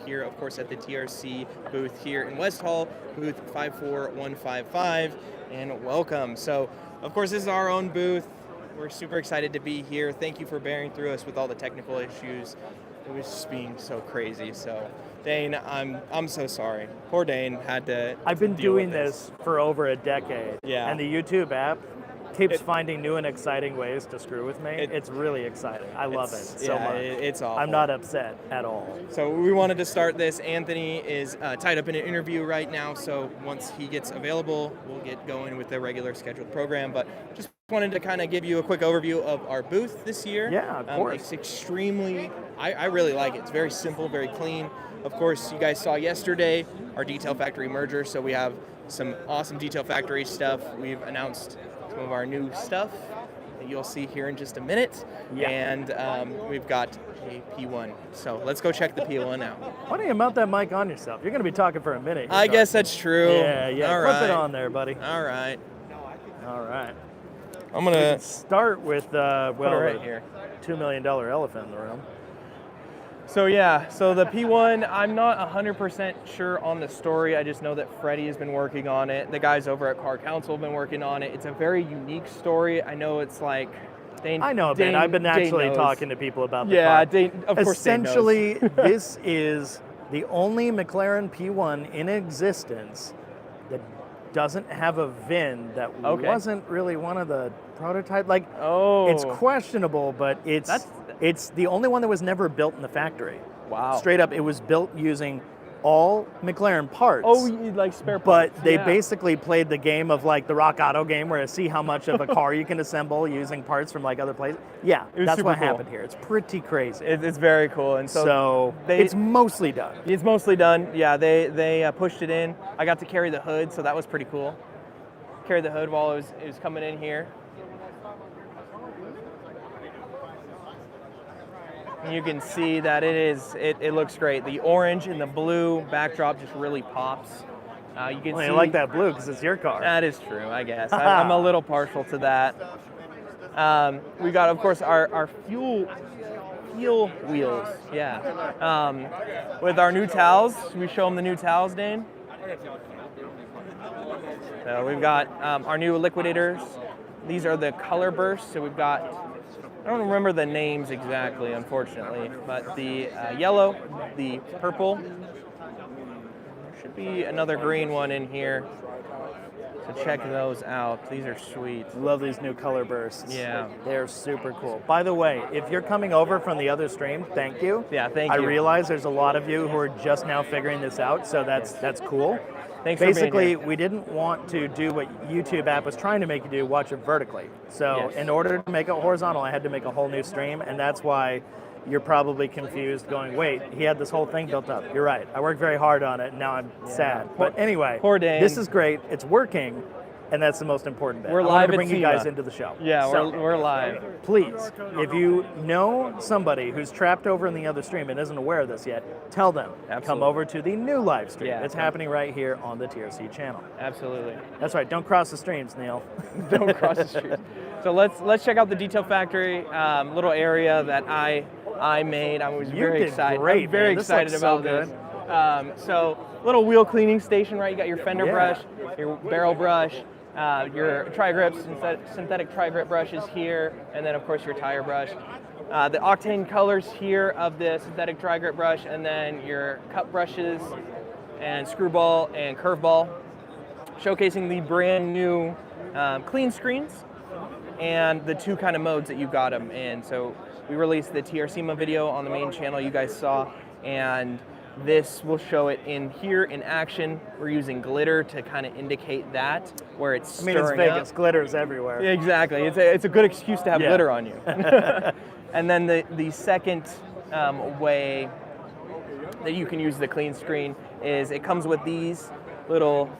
here, of course, at the TRC booth here in West Hall, booth 54155, and welcome. So, of course, this is our own booth. We're super excited to be here. Thank you for bearing through us with all the technical issues. It was just being so crazy. So, Dane, I'm so sorry. Poor Dane had to. I've been doing this for over a decade. Yeah. And the YouTube app keeps finding new and exciting ways to screw with me. It's really exciting. I love it so much. It's awful. I'm not upset at all. So we wanted to start this. Anthony is tied up in an interview right now, so once he gets available, we'll get going with the regular scheduled program. But just wanted to kind of give you a quick overview of our booth this year. Yeah, of course. It's extremely, I really like it. It's very simple, very clean. Of course, you guys saw yesterday our Detail Factory merger, so we have some awesome Detail Factory stuff. We've announced some of our new stuff that you'll see here in just a minute. Yeah. And we've got a P1. So let's go check the P1 out. Why don't you mount that mic on yourself? You're going to be talking for a minute. I guess that's true. Yeah. All Flip right. it on there, buddy. All right. I'm We going can to start with, put it right here. $2 million elephant in the room. So the P1, I'm not 100% sure on the story. I just know that Freddie has been working on it. The guys over at Car Council have been working on it. It's a very unique story. I know it's like, Dane, I know, Ben. I've been actually talking to people about the car. Yeah, Dane, of course Dane knows. Essentially, this is the only McLaren P1 in existence that doesn't have a VIN that wasn't really one of the prototype. Like, it's questionable, but it's the only one that was never built in the factory. Wow. Straight up, it was built using all McLaren parts. Oh, like spare parts. But they basically played the game of like the Rock Auto game where you see how much of a car you can assemble using parts from like other places. Yeah, that's what happened here. It's pretty crazy. It's very cool. And so it's mostly done. It's mostly done. Yeah, they pushed it in. I got to carry the hood, so that was pretty cool. Carry the hood while it was coming in here. You can see that it looks great. The orange and the blue backdrop just really pops. You can see. You like that blue because it's your car. That is true, I guess. I'm a little partial to that. We got, of course, our fuel wheels. Yeah. With our new towels. Should we show them the new towels, Dane? So we've got our new liquidators. These are the color bursts. So we've got. I don't remember the names exactly, unfortunately, but the yellow, the purple, there should be another green one in here, so check those out. These are sweet. Love these new color bursts. Yeah. They're super cool. By the way, if you're coming over from the other stream, thank you. Yeah, thank you. I realize there's a lot of you who are just now figuring this out, so that's cool. Thanks for being Basically, here. we didn't want to do what YouTube app was trying to make you do, watch it vertically. So in order to make it horizontal, I had to make a whole new stream, and that's why you're probably confused going, wait, he had this whole thing built up. You're right. I worked very hard on it, and now I'm sad. But anyway, poor Dane. This is great. It's working, and that's the most important bit. We're I live want to at bring you SEMA. guys into the show. Yeah, So, we're live. please, if you know somebody who's trapped over in the other stream and isn't aware of this yet, tell them. Absolutely. Come over to the new live stream. Yeah, It's happening right here on the TRC channel. Absolutely. That's right. Don't cross the streams, Neil. Don't cross the street. So let's check out the Detail Factory little area that I made. I was very excited. Great, I'm very man. excited This about looks this. So little wheel cleaning station, right? You got your fender brush, your barrel brush, your tri-grip, synthetic tri-grip brushes here, and then of course your tire brush. The octane colors here of the synthetic tri-grip brush, and then your cup brushes and screwball and curveball, showcasing the brand new clean screens and the two kind of modes that you got them in. So we released the TRC video on the main channel you guys saw, and this will show it in here in action. We're using glitter to kind of indicate that, where it's stirring it's Vegas. up. Glitter's everywhere. Yeah, exactly. It's a good excuse to have glitter on you. And then the second way that you can use the clean screen is it comes with these little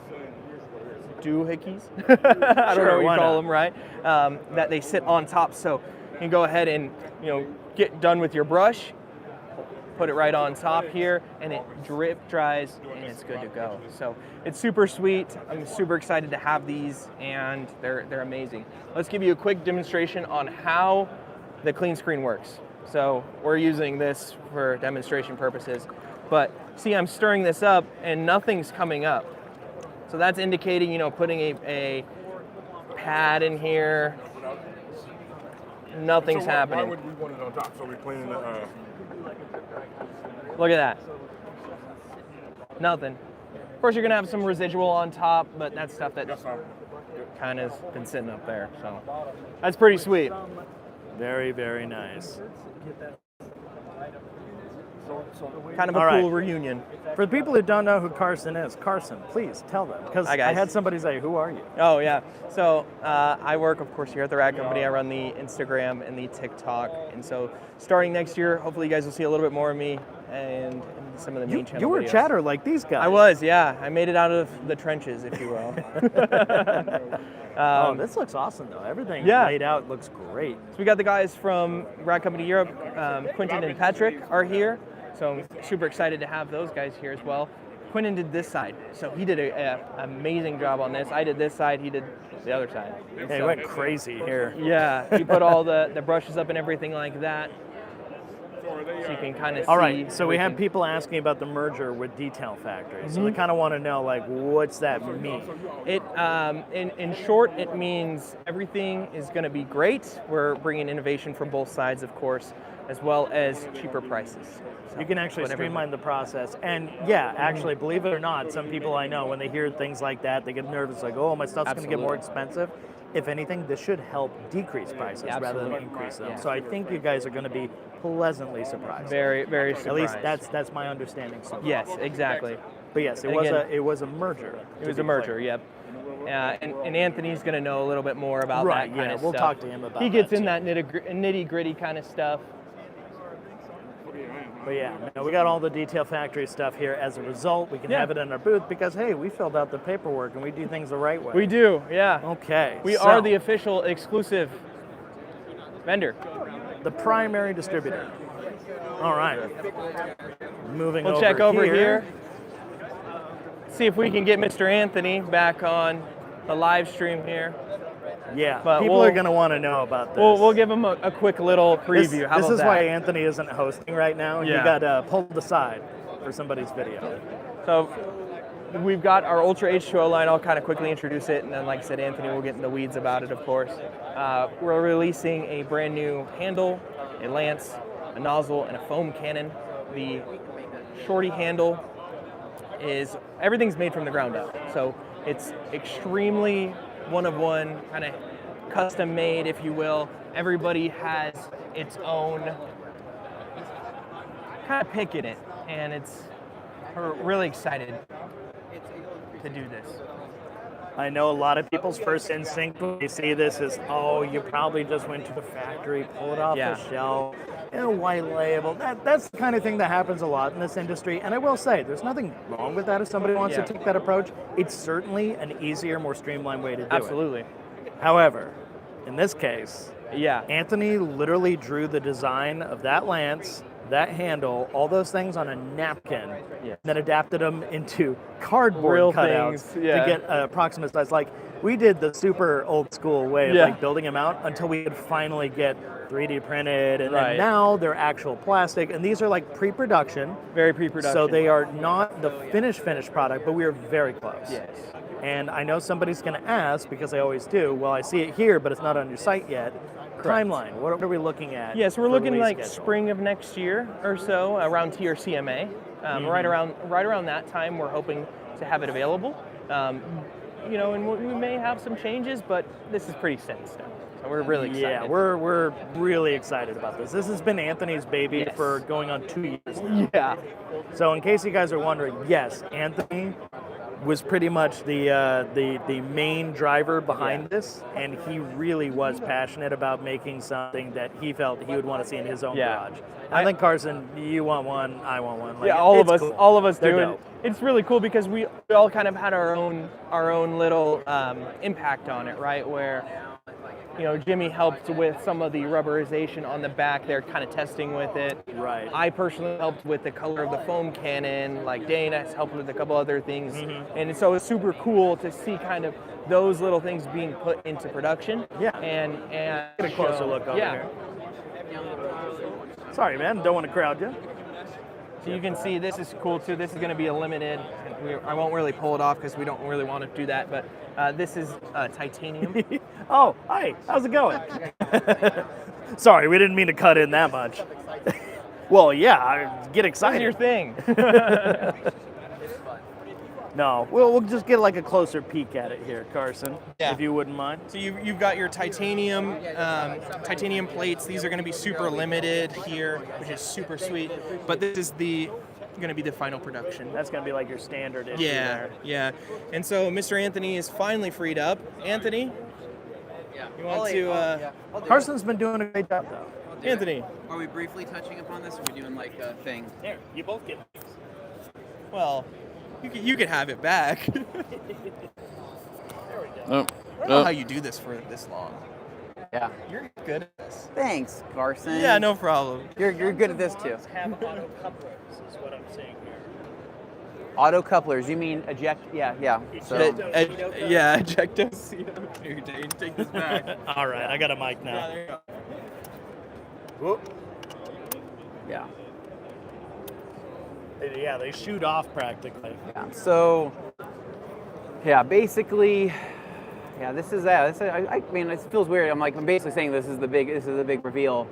doohickeys. I don't know what you call them, right? That they sit on top, so you can go ahead and get done with your brush, put it right on top here, and it drip dries, and it's good to go. So it's super sweet. I'm super excited to have these, and they're amazing. Let's give you a quick demonstration on how the clean screen works. So we're using this for demonstration purposes. But see, I'm stirring this up and nothing's coming up. So that's indicating, you know, putting a pad in here. Nothing's happening. Why would we want it on top? So we're cleaning the... Look at that. Nothing. Of course, you're gonna have some residual on top, but that's stuff that kind of been sitting up there. So that's pretty sweet. Very, very nice. Kind of a cool reunion. For the people who don't know who Carson is, Carson, please tell them. Because I had somebody say, who are you? Oh, yeah. So I work, of course, here at the Rad Company. I run the Instagram and the TikTok. And so starting next year, hopefully you guys will see a little bit more of me and some of the main channel You were videos. chatter like these guys. I was, yeah. I made it out of the trenches, if you will. Oh, this looks awesome, though. Everything laid out looks great. So we got the guys from Rad Company Europe, Quentin and Patrick are here. So I'm super excited to have those guys here as well. Quentin did this side, so he did an amazing job on this. I did this side, he did the other side. Hey, he went crazy here. Yeah, he put all the brushes up and everything like that. So you can kind of see. All right, so we have people asking about the merger with Detail Factory. So they kind of want to know, like, what's that mean? It, in short, it means everything is going to be great. We're bringing innovation from both sides, of course, as well as cheaper prices. So you can actually streamline the process. And yeah, actually, believe it or not, some people I know, when they hear things like that, they get nervous, like, oh, my stuff's going to get more expensive. If anything, this should help decrease prices rather than increase them. So I think you guys are going to be pleasantly surprised. Very, very surprised. At least that's my understanding so far. Yes, exactly. But yes, it was a merger. It was a merger, yep. And Anthony's going to know a little bit more about that kind of stuff. We'll talk to him about that. He gets in that nitty-gritty kind of stuff. But yeah, no, we got all the Detail Factory stuff here. As a result, we can have it in our booth because, hey, we filled out the paperwork and we do things the right way. We do, yeah. Okay. We are the official exclusive vendor. The primary distributor. All right. Moving over We'll check over here. See if we can get Mr. Anthony back on the live stream here. Yeah, but people are going to want to know about this. We'll give him a quick little preview. This is why Anthony isn't hosting right now. Yeah. He got pulled aside for somebody's video. So we've got our Ultra H2O line. I'll kind of quickly introduce it, and then, like I said, Anthony will get in the weeds about it, of course. We're releasing a brand new handle, a lance, a nozzle, and a foam cannon. The shorty handle everything's made from the ground up. So it's extremely one-of-one, kind of custom-made, if you will. Everybody has its own kind of pick in it, and we're really excited to do this. I know a lot of people's first instinct when they see this is, oh, you probably just went to the factory, pulled it off the shelf, white label. That's the kind of thing that happens a lot in this industry. And I will say, there's nothing wrong with that if somebody wants to take that approach. It's certainly an easier, more streamlined way to do it. Absolutely. However, in this case, Anthony literally drew the design of that lance, that handle, all those things on a napkin, then adapted them into cardboard cutouts to get an approximate size. Like, we did the super old school way of like building them out until we could finally get 3D printed, and then now they're actual plastic, and these are like pre-production. Very pre-production. So they are not the finished product, but we are very close. Yes. And I know somebody's going to ask, because I always do, well, I see it here, but it's not on your site yet. Correct. Timeline, what are we looking at? Yes, we're looking like spring of next year or so, around TRCMA. Right around that time, we're hoping to have it available. And we may have some changes, but this is pretty set in stone. So we're really excited. Yeah, we're really excited about this. This has been Anthony's baby for going on 2 years now. Yeah. So in case you guys are wondering, yes, Anthony was pretty much the main driver behind this, and he really was passionate about making something that he felt he would want to see in his own garage. I think, Carson, you want one, I want one. Like, all of us do it. It's really cool because we all kind of had our own little impact on it, right? Where Jimmy helped with some of the rubberization on the back. They're kind of testing with it. Right. I personally helped with the color of the foam cannon. Like Dana has helped with a couple other things. And so it's super cool to see kind of those little things being put into production. Yeah. And get a closer look over here. Sorry, man. Don't want to crowd you. So you can see this is cool too. This is going to be a limited. I won't really pull it off because we don't really want to do that. But this is titanium. Oh, hi. How's it going? Sorry, we didn't mean to cut in that much. Well, yeah, get excited. This is your thing. No, we'll just get like a closer peek at it here, Carson, Yeah. if you wouldn't mind. So you've got your titanium plates. These are going to be super limited here, which is super sweet. But this is going to be the final production. That's going to be like your standard issue Yeah, there. yeah. And so Mr. Anthony is finally freed up. Anthony, you want to? Carson's been doing a great job, though. Anthony. Are we briefly touching upon this, or are we doing like a thing? There, you both get these. Well, you can have it back. I Oh, don't know how you do this for this long. yeah. You're good at this. Thanks, Carson. Yeah, no problem. You're good at this too. Have auto couplers is what I'm saying here. Auto couplers. You mean eject? Yeah, yeah. So Yeah, ejecto. Here, take this back. All right, I got a mic Yeah, now. there you go. yeah. Yeah, they shoot off practically. Yeah. So yeah, basically, yeah. This is that. I mean, it feels weird. I'm basically saying this is the big reveal.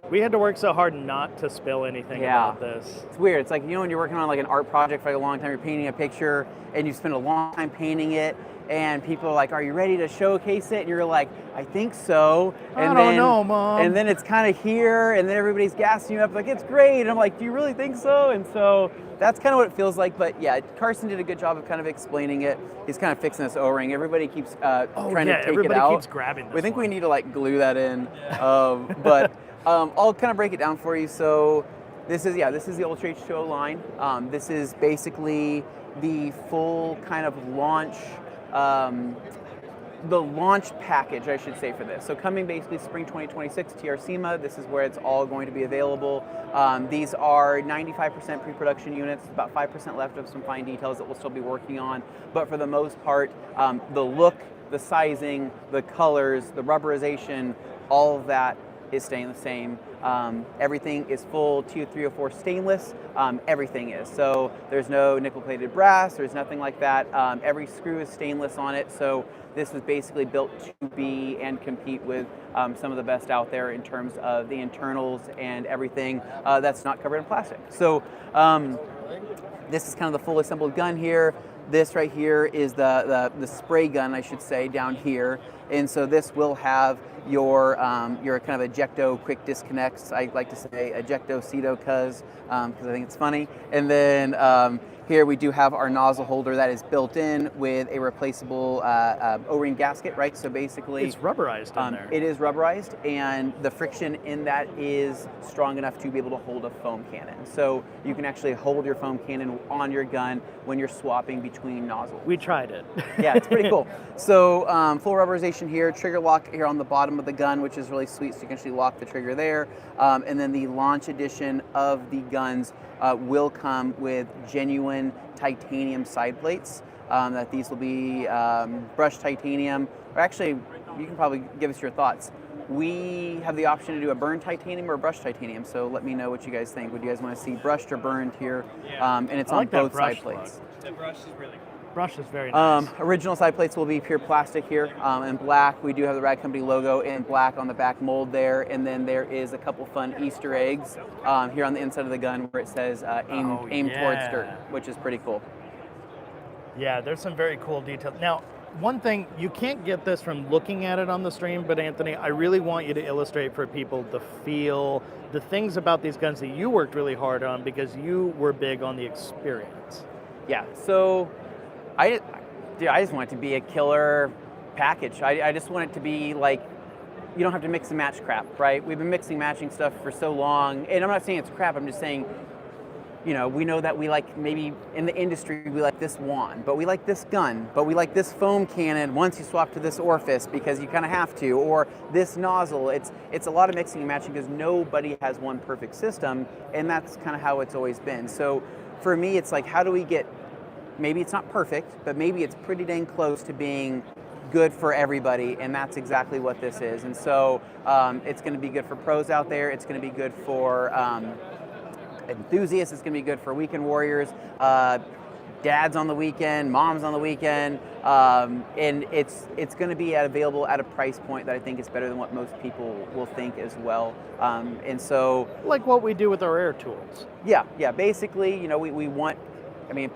We had to work so hard not to spill anything Yeah. about this. It's weird. It's like, you know, when you're working on like an art project for like a long time, you're painting a picture and you spend a long time painting it, and people are like, "Are you ready to showcase it?" And you're like, "I think so." And I don't know, Mom. And then it's kind of here, and then everybody's gassing you up like, "It's great." And I'm like, "Do you really think so?" And so that's kind of what it feels like. But yeah, Carson did a good job of kind of explling it. He's kind of fixing this O-ring. Everybody keeps trying to take it everybody out. keeps grabbing this We think one. we need to like glue that in. But I'll kind of break it down for you. So this is the Ultra H2O line. This is basically the full kind of launch, the launch package, I should say, for this. So coming basically spring 2026 TR SEMA, this is where it's all going to be available. These are 95% pre-production units, about 5% left of some fine details that we'll still be working on. But for the most part, the look, the sizing, the colors, the rubberization, all of that is staying the same. Everything is full 2304 stainless. Everything is. So there's no nickel-plated brass. There's nothing like that. Every screw is stainless on it. So this was basically built to be and compete with some of the best out there in terms of the internals and everything that's not covered in plastic. So this is kind of the full assembled gun here. This right here is the spray gun, I should say, down here. And so this will have your kind of ejecto quick disconnects. I like to say ejecto cedo because I think it's funny. And then here we do have our nozzle holder that is built in with a replaceable O-ring gasket, right? So basically, It's rubberized in there. it is rubberized, and the friction in that is strong enough to be able to hold a foam cannon. So you can actually hold your foam cannon on your gun when you're swapping between nozzles. We tried it. Yeah, it's pretty cool. So full rubberization here, trigger lock here on the bottom of the gun, which is really sweet, so you can actually lock the trigger there. And then the launch edition of the guns will come with genuine titanium side plates. That these will be brushed titanium, or actually, you can probably give us your thoughts. We have the option to do a burned titanium or brushed titanium, so let me know what you guys think. Would you guys want to see brushed or burned here? And it's I on like that both side brush plates. The brush is really cool. Brush is very nice. Original side plates will be pure plastic here in black. We do have the Rad Company logo in black on the back mold there, and then there is a couple fun Easter eggs here on the inside of the gun where it says aim towards dirt, which is pretty cool. Yeah, there's some very cool details. Now, one thing, you can't get this from looking at it on the stream, but Anthony, I really want you to illustrate for people the feel, the things about these guns that you worked really hard on because you were big on the experience. Yeah, so I just want it to be a killer package. I just want it to be like, you don't have to mix and match crap, right? We've been mixing matching stuff for so long, and I'm not saying it's crap, I'm just saying, you know, we know that we like, maybe in the industry, we like this wand, but we like this gun, but we like this foam cannon once you swap to this orifice because you kind of have to, or this nozzle. It's a lot of mixing and matching because nobody has one perfect system, and that's kind of how it's always been. So for me, it's like, how do we get, maybe it's not perfect, but maybe it's pretty dang close to being good for everybody, and that's exactly what this is. And so it's going to be good for pros out there. It's going to be good for enthusiasts. It's going to be good for weekend warriors, dads on the weekend, moms on the weekend, and it's going to be available at a price point that I think is better than what most people will think as well. And so, like what we do with our air tools. Yeah. Basically, we want,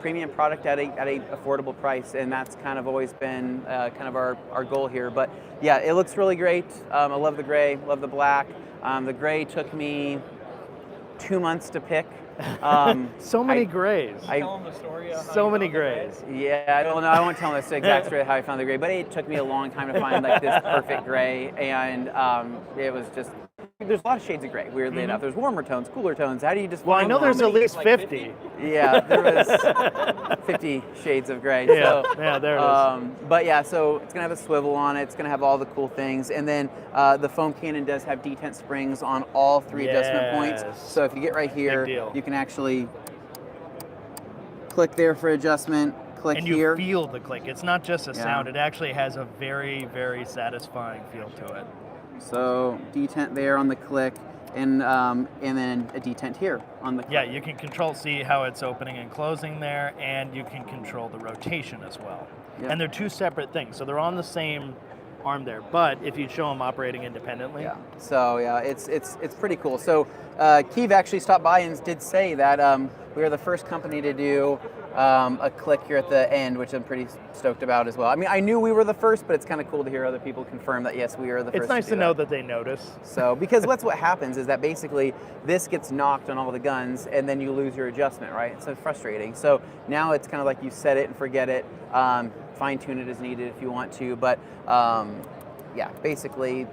premium product at a affordable price, and that's kind of always been kind of our goal here. But yeah, it looks really great. I love the gray, love the black. The gray took me 2 months to pick. So many grays. Tell them the story of so many grays. Yeah, I don't know. I won't tell them the exact story of how I found the gray, but it took me a long time to find like this perfect gray, and it was just. There's a lot of shades of gray, weirdly enough. There's warmer tones, cooler tones. How do you just? Well, I know there's at least 50. Yeah, there was 50 shades of gray. Yeah, so, there it is. But yeah, so it's gonna have a swivel on it. It's gonna have all the cool things, and then the foam cannon does have detent springs on all 3 adjustment points. So if you get right here, you can actually click there for adjustment. Click and here. You feel the click. It's not just a sound. It actually has a very, very satisfying feel to it. So detent there on the click, and then a detent here on the click. Yeah, you can see how it's opening and closing there, and you can control the rotation as well. Yep. And they're 2 separate things, so they're on the same arm there. But if you show them operating independently, So yeah, it's pretty cool. So Keeve actually stopped by and did say that we are the first company to do a click here at the end, which I'm pretty stoked about as well. I knew we were the first, but it's kind of cool to hear other people confirm that yes, we are the first. It's nice to know that they notice. So because that's what happens is that basically this gets knocked on all the guns, and then you lose your adjustment, right? So it's frustrating. So now it's kind of like you set it and forget it. Fine tune it as needed if you want to, but yeah, basically.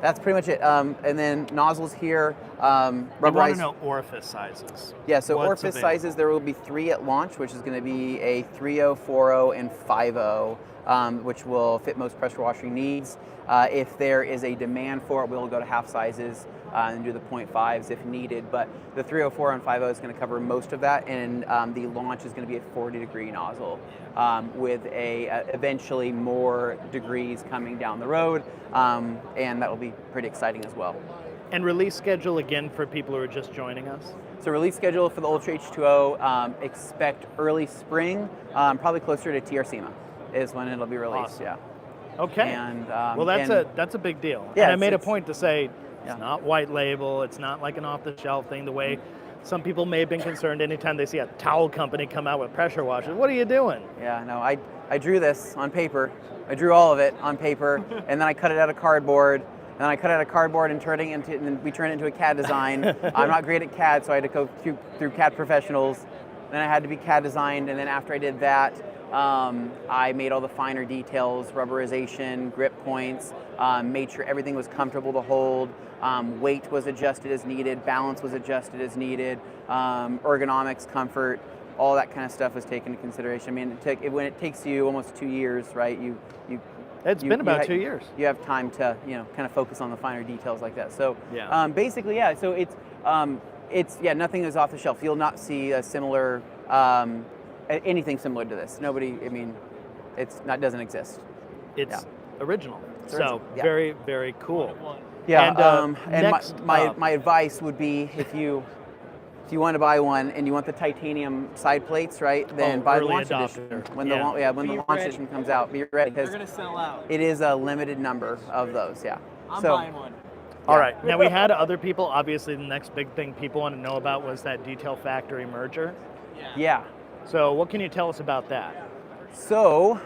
That's pretty much it. And then nozzles here, rubberized. I want to know orifice sizes. Yeah, so orifice sizes, there will be 3 at launch, which is going to be a 3.0, 4.0, and 5.0, which will fit most pressure washing needs. If there is a demand for it, we'll go to half sizes and do the 0.5s if needed. But the 3.0, 4.0, and 5.0 is going to cover most of that, and the launch is going to be a 40-degree nozzle with eventually more degrees coming down the road, and that will be pretty exciting as well. And release schedule again for people who are just joining us? So release schedule for the Ultra H2O, expect early spring, probably closer to TR SEMA is when it'll be released. Awesome. Yeah. Okay. And well, that's a big deal. Yeah, and I made a point to say it's Yeah. not white label. It's not like an off-the-shelf thing. The way some people may have been concerned anytime they see a towel company come out with pressure washers. What are you doing? Yeah, no, I drew this on paper. I drew all of it on paper, and then I cut it out of cardboard. And then I cut it out of cardboard and then we turned it into a CAD design. I'm not great at CAD, so I had to go through CAD professionals. Then I had to be CAD designed, and then after I did that, I made all the finer details, rubberization, grip points, made sure everything was comfortable to hold, weight was adjusted as needed, balance was adjusted as needed, ergonomics, comfort, all that kind of stuff was taken into consideration. I mean, when it takes you almost 2 years, right? It's been about 2 years. You have time to, kind of focus on the finer details like that. So yeah. Basically, yeah. So it's nothing is off the shelf. You'll not see a similar. Anything similar to this. Nobody, doesn't exist. It's original. It's original. So very, very cool. Yeah, and my advice would be if you want to buy one and you want the titanium side plates, right, then buy the launch edition. When the launch edition comes out, be ready because they're going to sell out. It is a limited number of those, yeah. I'm buying one. All right. Now we had other people. Obviously, the next big thing people want to know about was that Detail Factory merger. Yeah. So what can you tell us about that? So,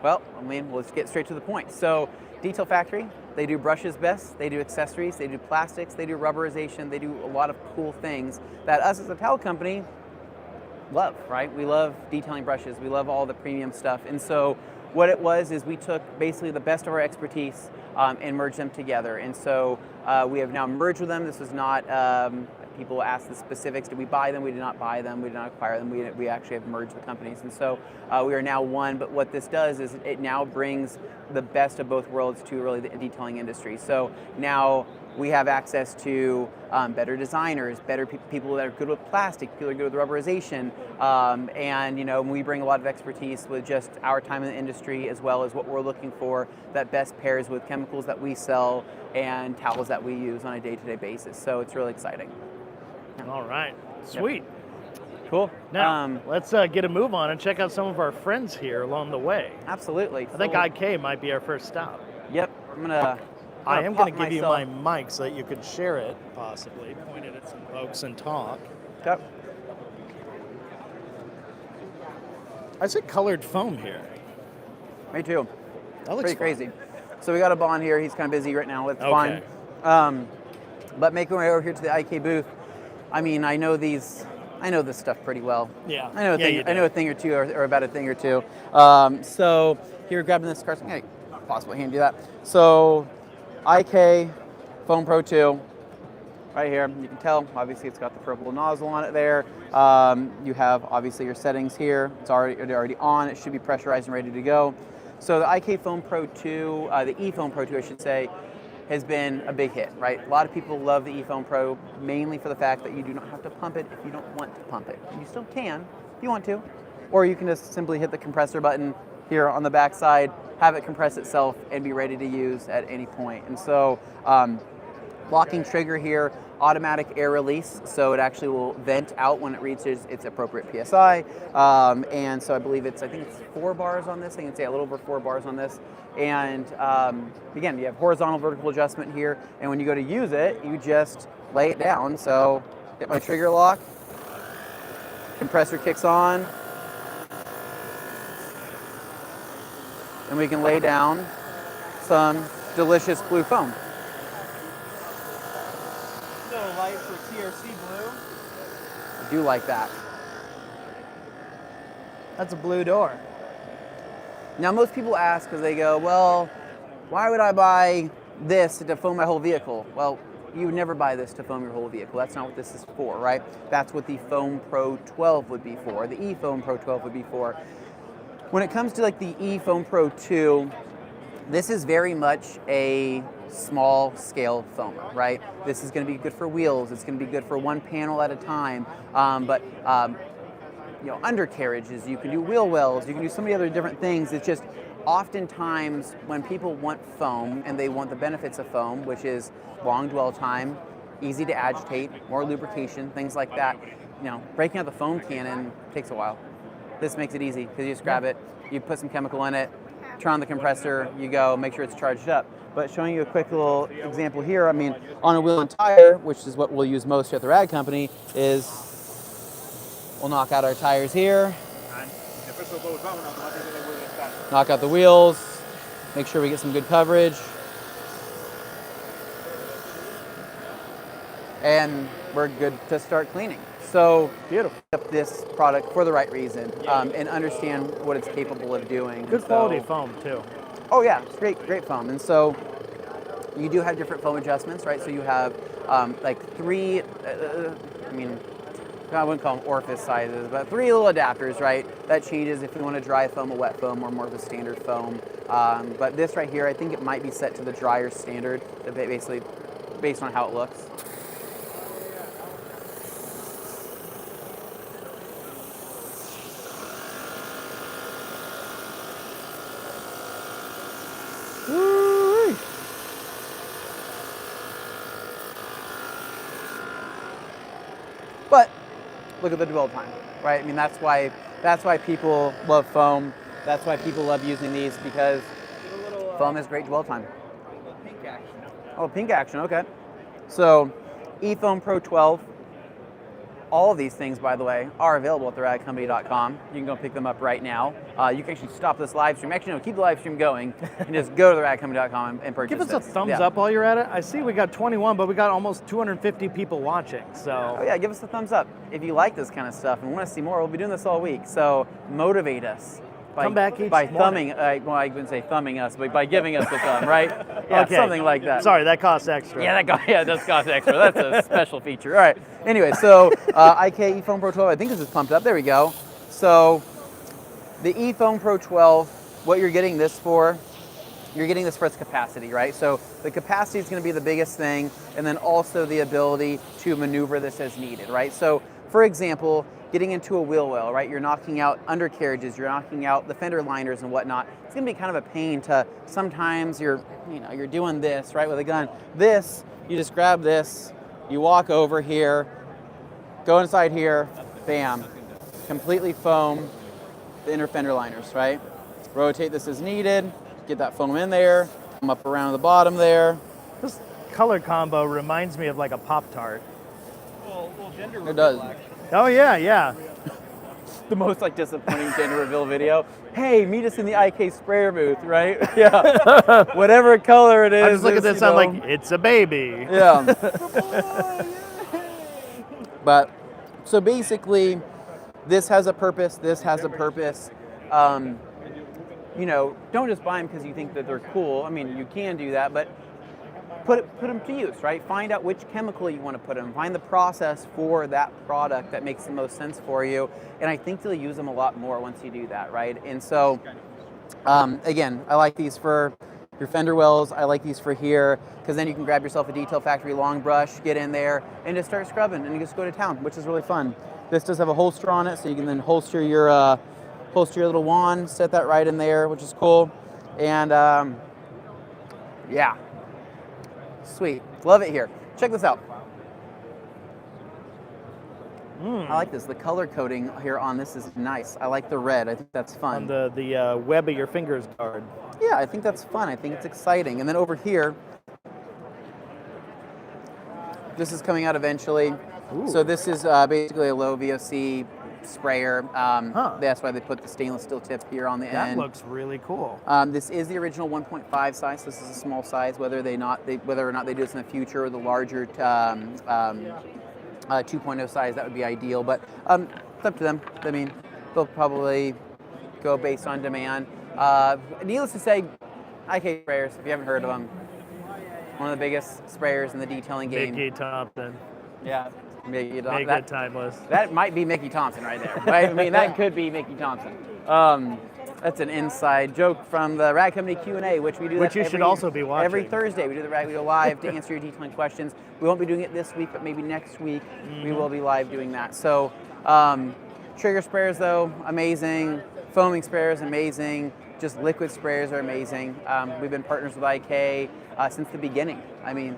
let's get straight to the point. So, Detail Factory, they do brushes best, they do accessories, they do plastics, they do rubberization, they do a lot of cool things that us as a towel company love, right? We love detailing brushes, we love all the premium stuff. And so what it was is we took basically the best of our expertise and merged them together. And so we have now merged with them. This was not, people ask the specifics, did we buy them? We did not buy them, we did not acquire them. We actually have merged the companies. And so we are now one, but what this does is it now brings the best of both worlds to really the detailing industry. So now we have access to better designers, better people that are good with plastic, people that are good with rubberization, and we bring a lot of expertise with just our time in the industry as well as what we're looking for that best pairs with chemicals that we sell and towels that we use on a day-to-day basis. So it's really exciting. Yeah. All right, sweet. Cool. Now, let's get a move on and check out some of our friends here along the way. Absolutely. I think IK might be our first stop. Yep. I am going to give you my mic so that you can share it, possibly. Point it at some folks and talk. Yep. I see colored foam here. Me too. That looks pretty crazy. So we got a Bond here. He's kind of busy right now. It's Okay. fine. But making my way over here to the IK booth, I mean, I know this stuff pretty well. Yeah. I know a thing or two, or about a thing or two. So here, grabbing this card, hey, possible hand do that. So IK Foam Pro 2, right here. You can tell, obviously, it's got the purple nozzle on it there. You have obviously your settings here. It's already on. It should be pressurized and ready to go. So the IK Foam Pro 2, the eFoam Pro 2, I should say, has been a big hit, right? A lot of people love the eFoam Pro, mainly for the fact that you do not have to pump it if you don't want to pump it. You still can if you want to, or you can just simply hit the compressor button here on the back side, have it compress itself, and be ready to use at any point. And so, locking trigger here, automatic air release, so it actually will vent out when it reaches its appropriate PSI. And so I think it's 4 bars on this. I think it's a little over 4 bars on this. And again, you have horizontal, vertical adjustment here. And when you go to use it, you just lay it down. So hit my trigger lock, compressor kicks on, and we can lay down some delicious blue foam. Little light for TRC blue. I do like that. That's a blue door. Now, most people ask, because they go, well, why would I buy this to foam my whole vehicle? Well, you would never buy this to foam your whole vehicle. That's not what this is for, right? That's what the Foam Pro 12 would be for, the eFoam Pro 12 would be for. When it comes to like the eFoam Pro 2, this is very much a small scale foamer, right? This is going to be good for wheels. It's going to be good for one panel at a time. Undercarriages, you can do wheel wells, you can do so many other different things. It's just oftentimes when people want foam and they want the benefits of foam, which is long dwell time, easy to agitate, more lubrication, things like that, breaking out the foam cannon takes a while. This makes it easy because you just grab it, you put some chemical in it, turn on the compressor, you go, make sure it's charged up. But showing you a quick little example here, I mean, on a wheel and tire, which is what we'll use most here at the Rag Company, is we'll knock out our tires here, knock out the wheels, make sure we get some good coverage, and we're good to start cleaning. So beautiful. This product for the right reason, and understand what it's capable of doing. Good quality foam too. Oh yeah, it's great foam. And so you do have different foam adjustments, right? So you have like 3, I wouldn't call them orifice sizes, but 3 little adapters, right? That changes if you want a dry foam, a wet foam, or more of a standard foam. But this right here, I think it might be set to the drier standard, basically based on how it looks. But look at the dwell time, right? I mean, that's why people love foam. That's why people love using these, because foam has great dwell time. Pink action. Oh, pink action, okay. So, eFoam Pro 12. All of these things, by the way, are available at theragcompany.com. You can go pick them up right now. You can actually stop this live stream. Actually, no, keep the live stream going and just go to theragcompany.com and purchase Give us this. a thumbs up while you're at it. I see we got 21, but we got almost 250 people watching. So oh yeah, give us a thumbs up if you like this kind of stuff and want to see more. We'll be doing this all week. So motivate us. Come back each by morning. thumbing, well, I wouldn't say thumbing us, but by giving us the thumb, right? Yeah, okay. Something like that. Sorry, that costs extra. Yeah, it does cost extra. That's a special feature. All right. Anyway, so IK eFoam Pro 12, I think this is pumped up. There we go. So the eFoam Pro 12, what you're getting this for, you're getting this for its capacity, right? So the capacity is going to be the biggest thing, and then also the ability to maneuver this as needed, right? So for example, getting into a wheel well, right? You're knocking out undercarriages, you're knocking out the fender liners and whatnot. It's gonna be kind of a pain to, sometimes you're doing this, right, with a gun. This, you just grab this, you walk over here, go inside here, bam, completely foam the inner fender liners, right? Rotate this as needed, get that foam in there, come up around the bottom there. This color combo reminds me of like a Pop-Tart. It does. Oh yeah. The most like disappointing gender reveal video. Hey, meet us in the IK sprayer booth, right? Yeah. Whatever color it is. I just look at this, I'm like, it's a baby. Yeah. But so basically, this has a purpose. This has a purpose. You know, don't just buy them because you think that they're cool. I mean, you can do that, but put them to use, right? Find out which chemical you want to put in. Find the process for that product that makes the most sense for you. And I think you'll use them a lot more once you do that, right? And so, again, I like these for your fender wells. I like these for here because then you can grab yourself a Detail Factory long brush, get in there, and just start scrubbing, and you just go to town, which is really fun. This does have a holster on it, so you can then holster your little wand, set that right in there, which is cool. And yeah. Sweet. Love it here. Check this out. I like this. The color coding here on this is nice. I like the red. I think that's fun. On the web of your fingers card. Yeah, I think that's fun. I think it's exciting. And then over here, this is coming out eventually. Ooh. So this is basically a low VOC sprayer. That's why they put the stainless steel tip here on the end. That looks really cool. This is the original 1.5 size. This is a small size. Whether or not they do this in the future or the larger 2.0 size, that would be ideal. But it's up to them. I mean, they'll probably go based on demand. Needless to say, IK sprayers. If you haven't heard of them, one of the biggest sprayers in the detailing game. Mickey Thompson. Yeah. Make it timeless. That might be Mickey Thompson right there. Right? I mean, that could be Mickey Thompson. That's an inside joke from the Rag Company Q&A, which we do. Which you should also be watching. Every Thursday, we do the Rag. We go live to answer your detailing questions. We won't be doing it this week, but maybe next week we will be live doing that. So, trigger sprayers though, amazing. Foaming sprayers, amazing. Just liquid sprayers are amazing. We've been partners with IK since the beginning. I mean,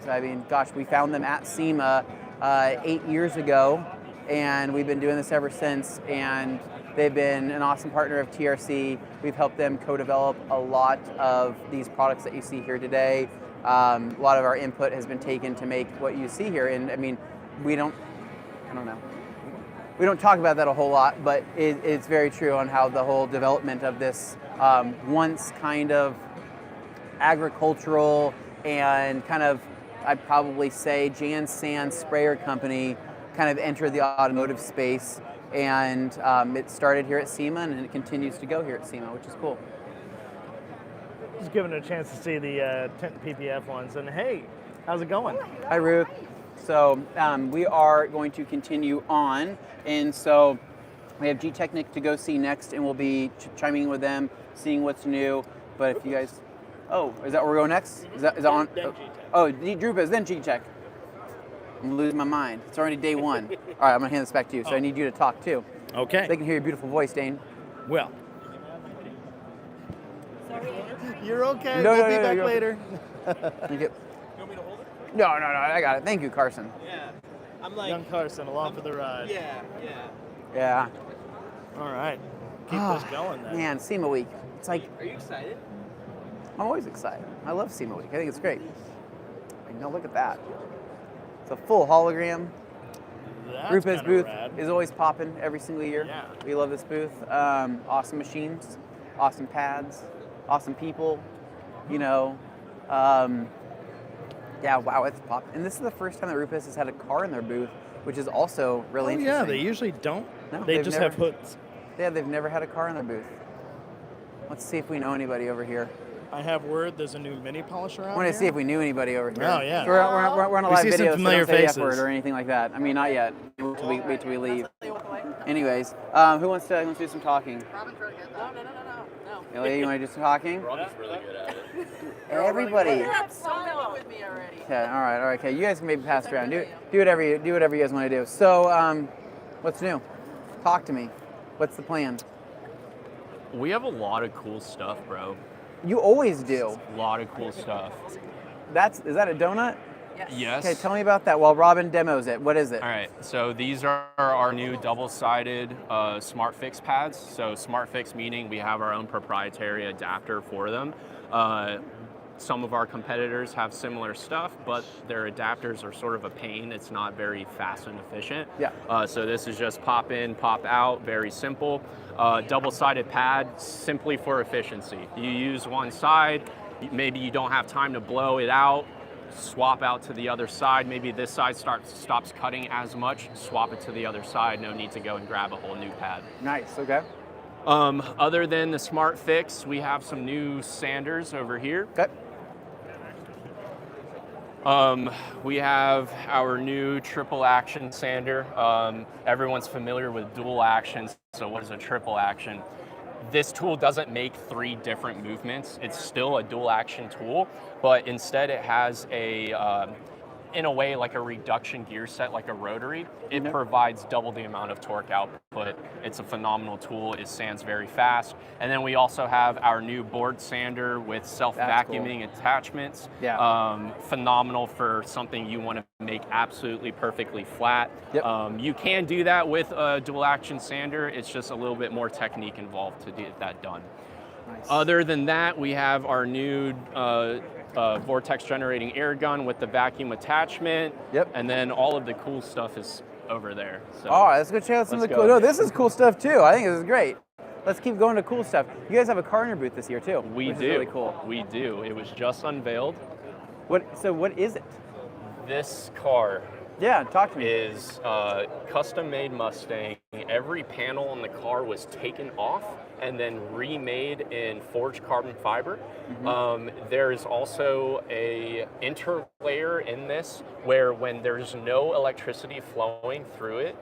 gosh, we found them at SEMA 8 years ago, and we've been doing this ever since, and they've been an awesome partner of TRC. We've helped them co-develop a lot of these products that you see here today. A lot of our input has been taken to make what you see here, and I mean, we don't talk about that a whole lot, but it's very true on how the whole development of this once kind of agricultural and kind of, I'd probably say, Jan Sand sprayer company kind of entered the automotive space, and it started here at SEMA, and it continues to go here at SEMA, which is cool. Just giving it a chance to see the Tint PPF ones, and hey, how's it going? Hi, Ruth. So we are going to continue on, and so we have Gtechniq to go see next, and we'll be chiming in with them, seeing what's new. But if you guys, is that where we're going next? Is that on? Rupes, then Gtech. I'm losing my mind. It's already day one. All right, I'm gonna hand this back to you. So I need you to talk too. Okay. So they can hear your beautiful voice, Dane. Well. You're okay. No, we'll no, be no, back you're later. Thank you. You want me to hold it? No, I got it. Thank you, Carson. Yeah. I'm like Young Carson, along for the ride. Yeah. All right. Keep this going then. Man, SEMA week. It's like, Are you excited? I'm always excited. I love SEMA week. I think it's great. Like, no, look at that. It's a full hologram. That's Rupes' booth rad. is always popping every single year. Yeah. We love this booth. Awesome machines, awesome pads, awesome people. You know, yeah, wow, it's popping. And this is the first time that Rupes has had a car in their booth, which is also really interesting. Yeah, they usually don't. No, they they've just never- have hoods. Yeah, they've never had a car in their booth. Let's see if we know anybody over here. I have word there's a new mini polisher out I want to see if we knew anybody over here. Oh, yeah. So we're on a We live see some video, so familiar don't say the F faces. word or anything like that. I mean, not yet. Wait till we leave. Anyways, who wants to do some talking? No. Ellie, you want to do some talking? Robbie's really good at it. Everybody. You have so many with me already. Okay, all right. Okay, you guys can maybe pass it around. Do whatever you guys want to do. So, what's new? Talk to me. What's the plan? We have a lot of cool stuff, bro. You always do. A lot of cool stuff. Is that a donut? Yes. Okay, tell me about that while Robin demos it. What is it? All right, so these are our new double-sided Smart Fix pads. So Smart Fix meaning we have our own proprietary adapter for them. Some of our competitors have similar stuff, but their adapters are sort of a pain. It's not very fast and efficient. Yeah. So this is just pop in, pop out, very simple. Double-sided pad, simply for efficiency. You use one side, maybe you don't have time to blow it out, swap out to the other side. Maybe this side stops cutting as much, swap it to the other side. No need to go and grab a whole new pad. Nice, okay. Other than the Smart Fix, we have some new sanders over here. Okay. We have our new triple action sander. Everyone's familiar with dual actions, so what is a triple action? This tool doesn't make 3 different movements. It's still a dual action tool, but instead it has in a way, like a reduction gear set, like a rotary. It provides double the amount of torque output. It's a phenomenal tool. It sands very fast. And then we also have our new board sander with self-vacuuming attachments. Yeah. Phenomenal for something you want to make absolutely perfectly flat. Yep. You can do that with a dual action sander. It's just a little bit more technique involved to get that done. Nice. Other than that, we have our new vortex generating air gun with the vacuum attachment. Yep. And then all of the cool stuff is over there. So All right, let's go check out some of let's the cool. go. No, this is cool stuff too. I think this is great. Let's keep going to cool stuff. You guys have a car in your booth this year too. we which do. Is really cool. We do. It was just unveiled. So what is it? This car Yeah, talk to me. is custom-made Mustang. Every panel on the car was taken off and then remade in forged carbon fiber. There is also a interlayer in this where when there's no electricity flowing through it,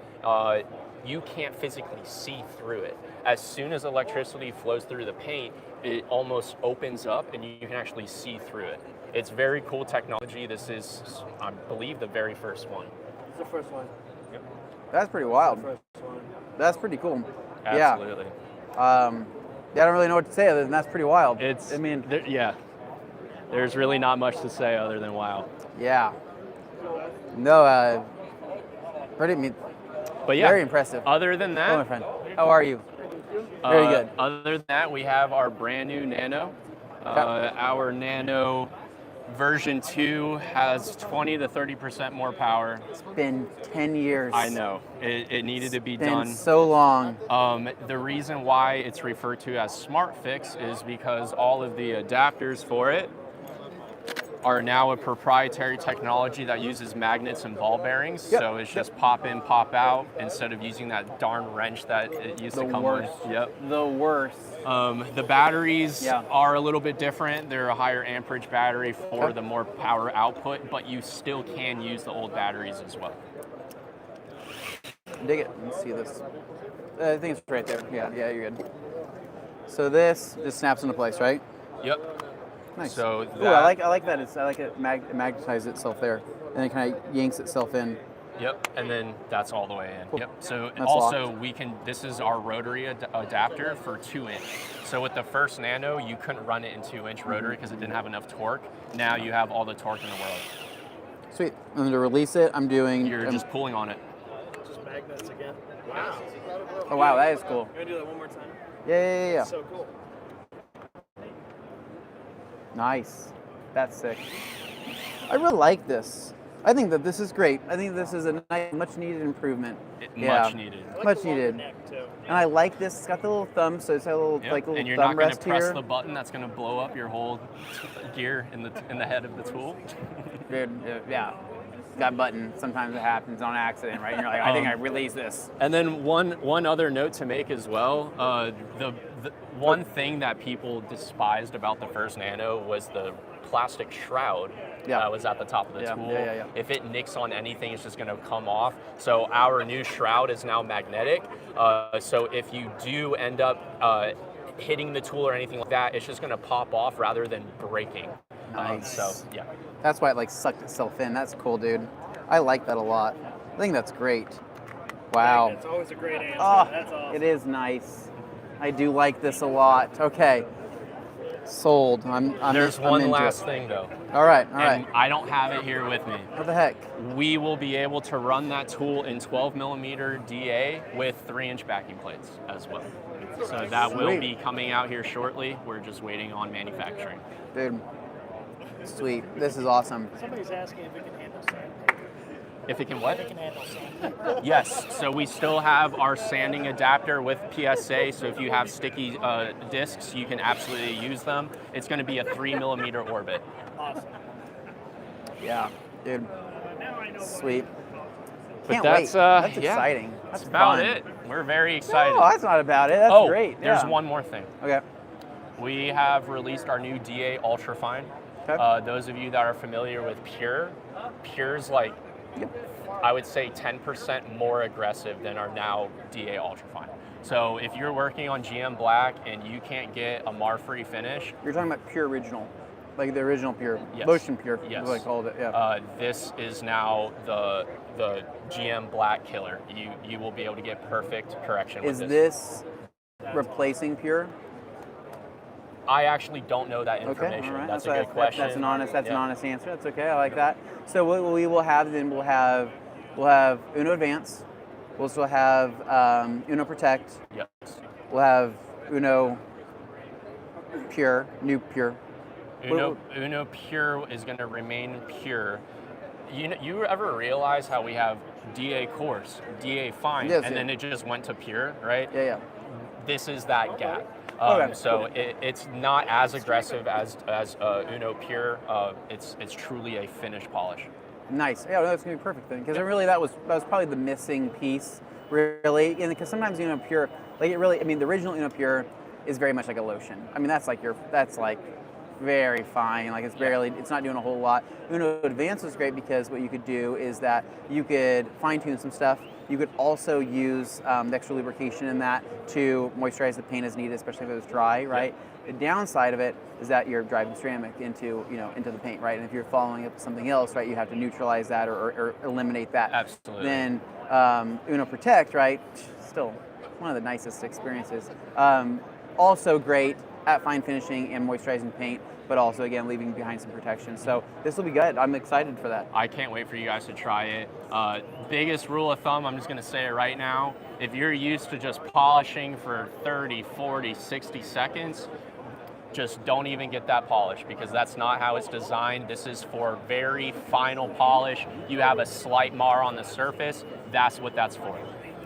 you can't physically see through it. As soon as electricity flows through the paint, it almost opens up and you can actually see through it. It's very cool technology. This is, I believe, the very first one. It's the first one. That's pretty wild. First one. That's pretty cool. Absolutely. Yeah, I don't really know what to say other than that's pretty wild. I mean, yeah. There's really not much to say other than wow. Yeah. No, pretty, But yeah, very impressive. Other than Hello, my that, friend. How are you? Very good. Other than that, we have our brand new Nano. Our Nano version 2 has 20 to 30% more power. It's been 10 years. I know. It needed to be It's been done. so long. The reason why it's referred to as Smart Fix is because all of the adapters for it are now a proprietary technology that uses magnets and ball bearings. Yep. So it's just pop in, pop out instead of using that darn wrench that it used to come worst. with. Yep. The worst. The batteries Yeah. are a little bit different. They're a higher amperage battery for the more power output, but you still can use the old batteries as well. Dig it. Let me see this. I think it's right there. Yeah, you're good. So this just snaps into place, right? Yep. Nice. So Ooh, I like that. I like it magnetizes itself there, and then kind of yanks itself in. Yep, and then that's all the way in. Cool. Yep. So That's also locked. this is our rotary adapter for 2-inch. So with the first Nano, you couldn't run it in 2-inch rotary because it didn't have enough torque. Now you have all the torque in the world. Sweet. And then to release it, I'm doing. You're just pulling on it. Just magnets again. Wow. Oh wow, that is cool. Can I do that one more time? Yeah. So cool. Nice. That's sick. I really like this. I think that this is great. I think this is a nice, much needed improvement. Much needed. I like Much the longer needed. neck, too. And I like this. It's got the little thumb, so it's got a little Yep. like little And you're thumb not going to rest press here. the button that's going to blow up your whole gear in the head of the tool. Dude, yeah. Got button. Sometimes it happens on accident, right? And you're like, I think I released this. And then one other note to make as well, the one thing that people despised about the first Nano was the plastic shroud that was at the top of the tool. Yeah. If it nicks on anything, it's just going to come off. So our new shroud is now magnetic. So if you do end up hitting the tool or anything like that, it's just going to pop off rather than breaking. Nice. So yeah. That's why it like sucked itself in. That's cool, dude. I like that a lot. I think that's great. Wow. It's always a great answer. Oh, That's awesome. it is nice. I do like this a lot. Okay. Sold. There's I'm one into last it. thing though. All right. And I don't have it here with me. What the heck? We will be able to run that tool in 12 millimeter DA with 3-inch backing plates as well. So that will Sweet. be coming out here shortly. We're just waiting on manufacturing. Dude. Sweet. This is awesome. Somebody's asking if it can handle sand. If it can what? It can handle sand. Yes, so we still have our sanding adapter with PSA, so if you have sticky discs, you can absolutely use them. It's going to be a 3 millimeter orbit. Awesome. Yeah, dude. Sweet. But Can't that's, wait. That's yeah, exciting. That's That's about fun. it. We're very excited. No, that's not about it. That's great. There's Yeah. one more thing. Okay. We have released our new DA Ultrafine. Okay. Those of you that are familiar with Pure's like, I would say 10% more aggressive than our now DA Ultrafine. So if you're working on GM Black and you can't get a mar-free finish, You're talking about Pure Original, like the original Pure, Yes. Lotion Pure, Yes. is what I called it. Yeah. this is now the GM Black killer. You will be able to get perfect correction Is with this. this replacing Pure? I actually don't know that Okay. information. All right. That's a good question. That's an honest. That's an Yeah. honest answer. That's okay. I like that. So what we will have then we'll have Uno Advance. We'll still have Uno Protect. Yes. We'll have Uno Pure, new Pure. Uno Pure is going to remain pure. You ever realize how we have DA Coarse, DA Fine, Yes, and yeah. then it just went to pure, right? Yeah. This is that gap. Okay. So it's not as aggressive as Uno Pure. It's truly a finished polish. Nice. Yeah, that's gonna be perfect then, because really that was probably the missing piece, really. And because sometimes Uno Pure, like it really, I mean, the original Uno Pure is very much like a lotion. I mean, that's like very fine. Like it's not doing a whole lot. Uno Advance was great because what you could do is that you could fine tune some stuff. You could also use the extra lubrication in that to moisturize the paint as needed, especially if it was dry, right? The downside of it is that you're driving ceramic into the paint, right? And if you're following up with something else, right, you have to neutralize that or eliminate that. Absolutely. Then Uno Protect, right? Still one of the nicest experiences. Also great at fine finishing and moisturizing paint, but also again leaving behind some protection. So this will be good. I'm excited for that. I can't wait for you guys to try it. Biggest rule of thumb, I'm just going to say it right now. If you're used to just polishing for 30, 40, 60 seconds, just don't even get that polish because that's not how it's designed. This is for very final polish. You have a slight mar on the surface. That's what that's for.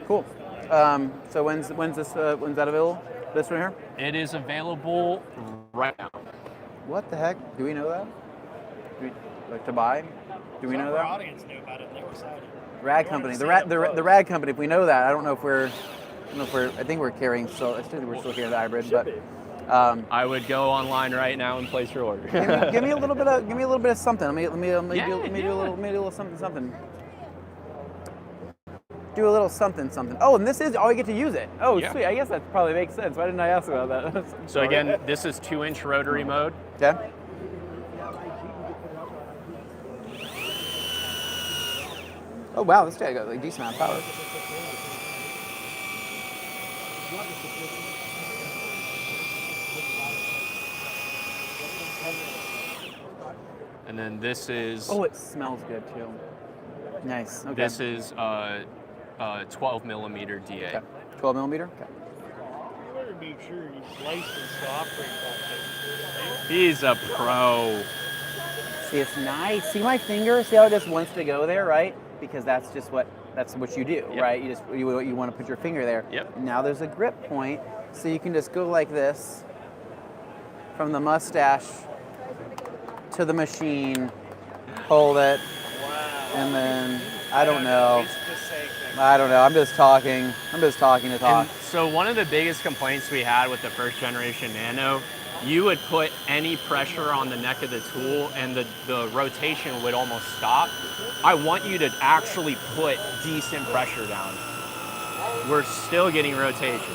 Cool. So when's that available? This one here? It is available right now. What the heck? Do we know that? Like to buy? Do we know Our that? audience knew about it and they were excited. Rag Company. The Rag Company. If we know that, I don't know if we're. I think we're carrying. So I think we're still carrying the hybrid, but. I would go online right now and place your order. give me a little bit of something. Let me do a little something. Do a little something. Oh, and this is all you get to use it. Oh, Yeah. sweet. I guess that probably makes sense. Why didn't I ask about that? So again, this is 2-inch rotary mode. Yeah. Oh wow, this guy got a decent amount of power. And then this is Oh, it smells good too. Nice. Okay. this is 12 millimeter DA. Okay. 12 millimeter. Okay. You better make sure you slice this to operate that thing. He's a pro. See, it's nice. See my finger? See how it just wants to go there, right? Because that's what you do, Yep. right? You want to put your finger there. Yep. Now there's a grip point, so you can just go like this from the mustache to the machine, hold it, and then I don't know. I'm just talking. To talk. And so one of the biggest complaints we had with the first generation Nano, you would put any pressure on the neck of the tool and the rotation would almost stop. I want you to actually put decent pressure down. We're still getting rotation.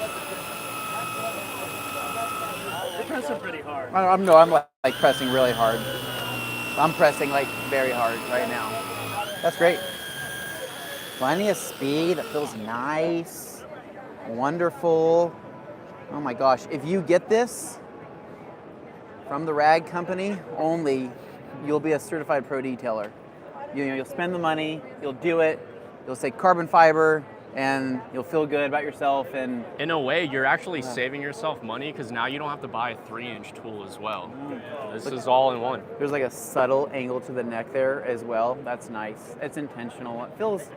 You're pressing pretty hard. I'm like pressing really hard. I'm pressing like very hard right now. That's great. Plenty of speed. It feels nice. Wonderful. Oh my gosh. If you get this, from the rag company only, you'll be a certified pro detailer. You'll spend the money, you'll do it, you'll say carbon fiber, and you'll feel good about yourself. And in a way, you're actually saving yourself money because now you don't have to buy a 3-inch tool as well. This is all in one. There's like a subtle angle to the neck there as well. That's nice. It's intentional. It feels,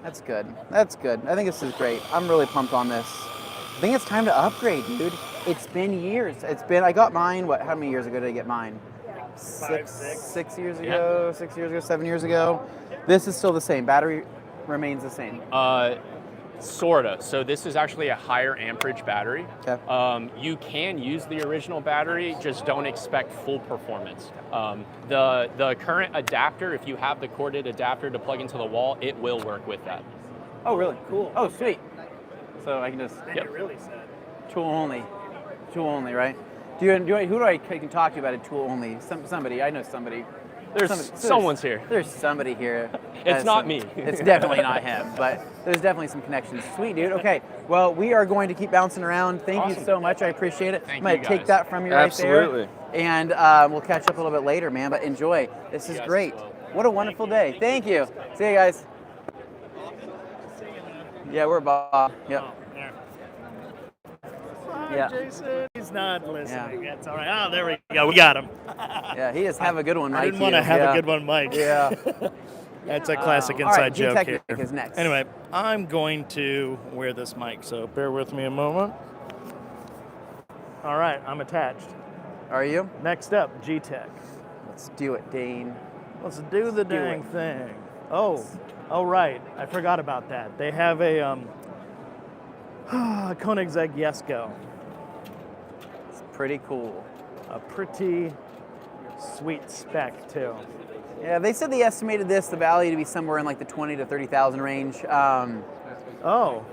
that's good. That's good. I think this is great. I'm really pumped on this. I think it's time to upgrade, dude. It's been years. I got mine, how many years ago did I get mine? 6 years ago, 6 years ago, 7 years ago. This is still the same. Battery remains the same. Sorta. So this is actually a higher amperage battery. Okay. You can use the original battery, just don't expect full performance. The current adapter, if you have the corded adapter to plug into the wall, it will work with that. Oh, really? Cool. Oh, sweet. So I can just Really sad. tool only, right? Who do I can talk to about a tool only? Somebody. I know somebody. Someone's here. There's somebody here. It's not me. It's definitely not him, but there's definitely some connections. Sweet, dude. Okay, well, we are going to keep bouncing around. Thank you so much. I appreciate it. I'm going to take that from you right there. Absolutely. And we'll catch up a little bit later, man, but enjoy. This is great. What a wonderful day. Thank you. See you guys. Yeah, we're Bob. Yep. Yeah. Jason, he's not listening. That's all right. Oh, there we go. We got him. Yeah, he just have a good one, Mike. I didn't want to have a good one, Mike. Yeah. That's a classic All right, inside joke here. Gtechniq is next. Anyway, I'm going to wear this mic, so bear with me a moment. All right, I'm attached. Are you? Next up, Gtech. Let's do it, Dane. Let's do the dang thing. Oh, right. I forgot about that. They have a Koenigsegg Jesko. It's pretty cool. A pretty sweet spec too. Yeah, they said they estimated the value to be somewhere in like the 20 to 30,000 range. Oh.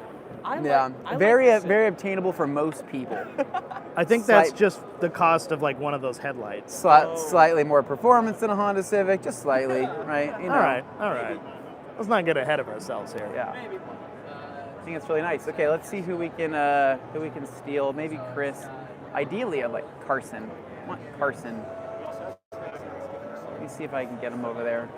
Very obtainable for most people. I think that's just the cost of like one of those headlights. Slightly more performance than a Honda Civic, just slightly, right? You know. All right. Let's not get ahead of ourselves here. Yeah. I think it's really nice. Okay, let's see who we can steal. Maybe Chris. Ideally, I'd like Carson. I want Carson. Let me see if I can get him over there.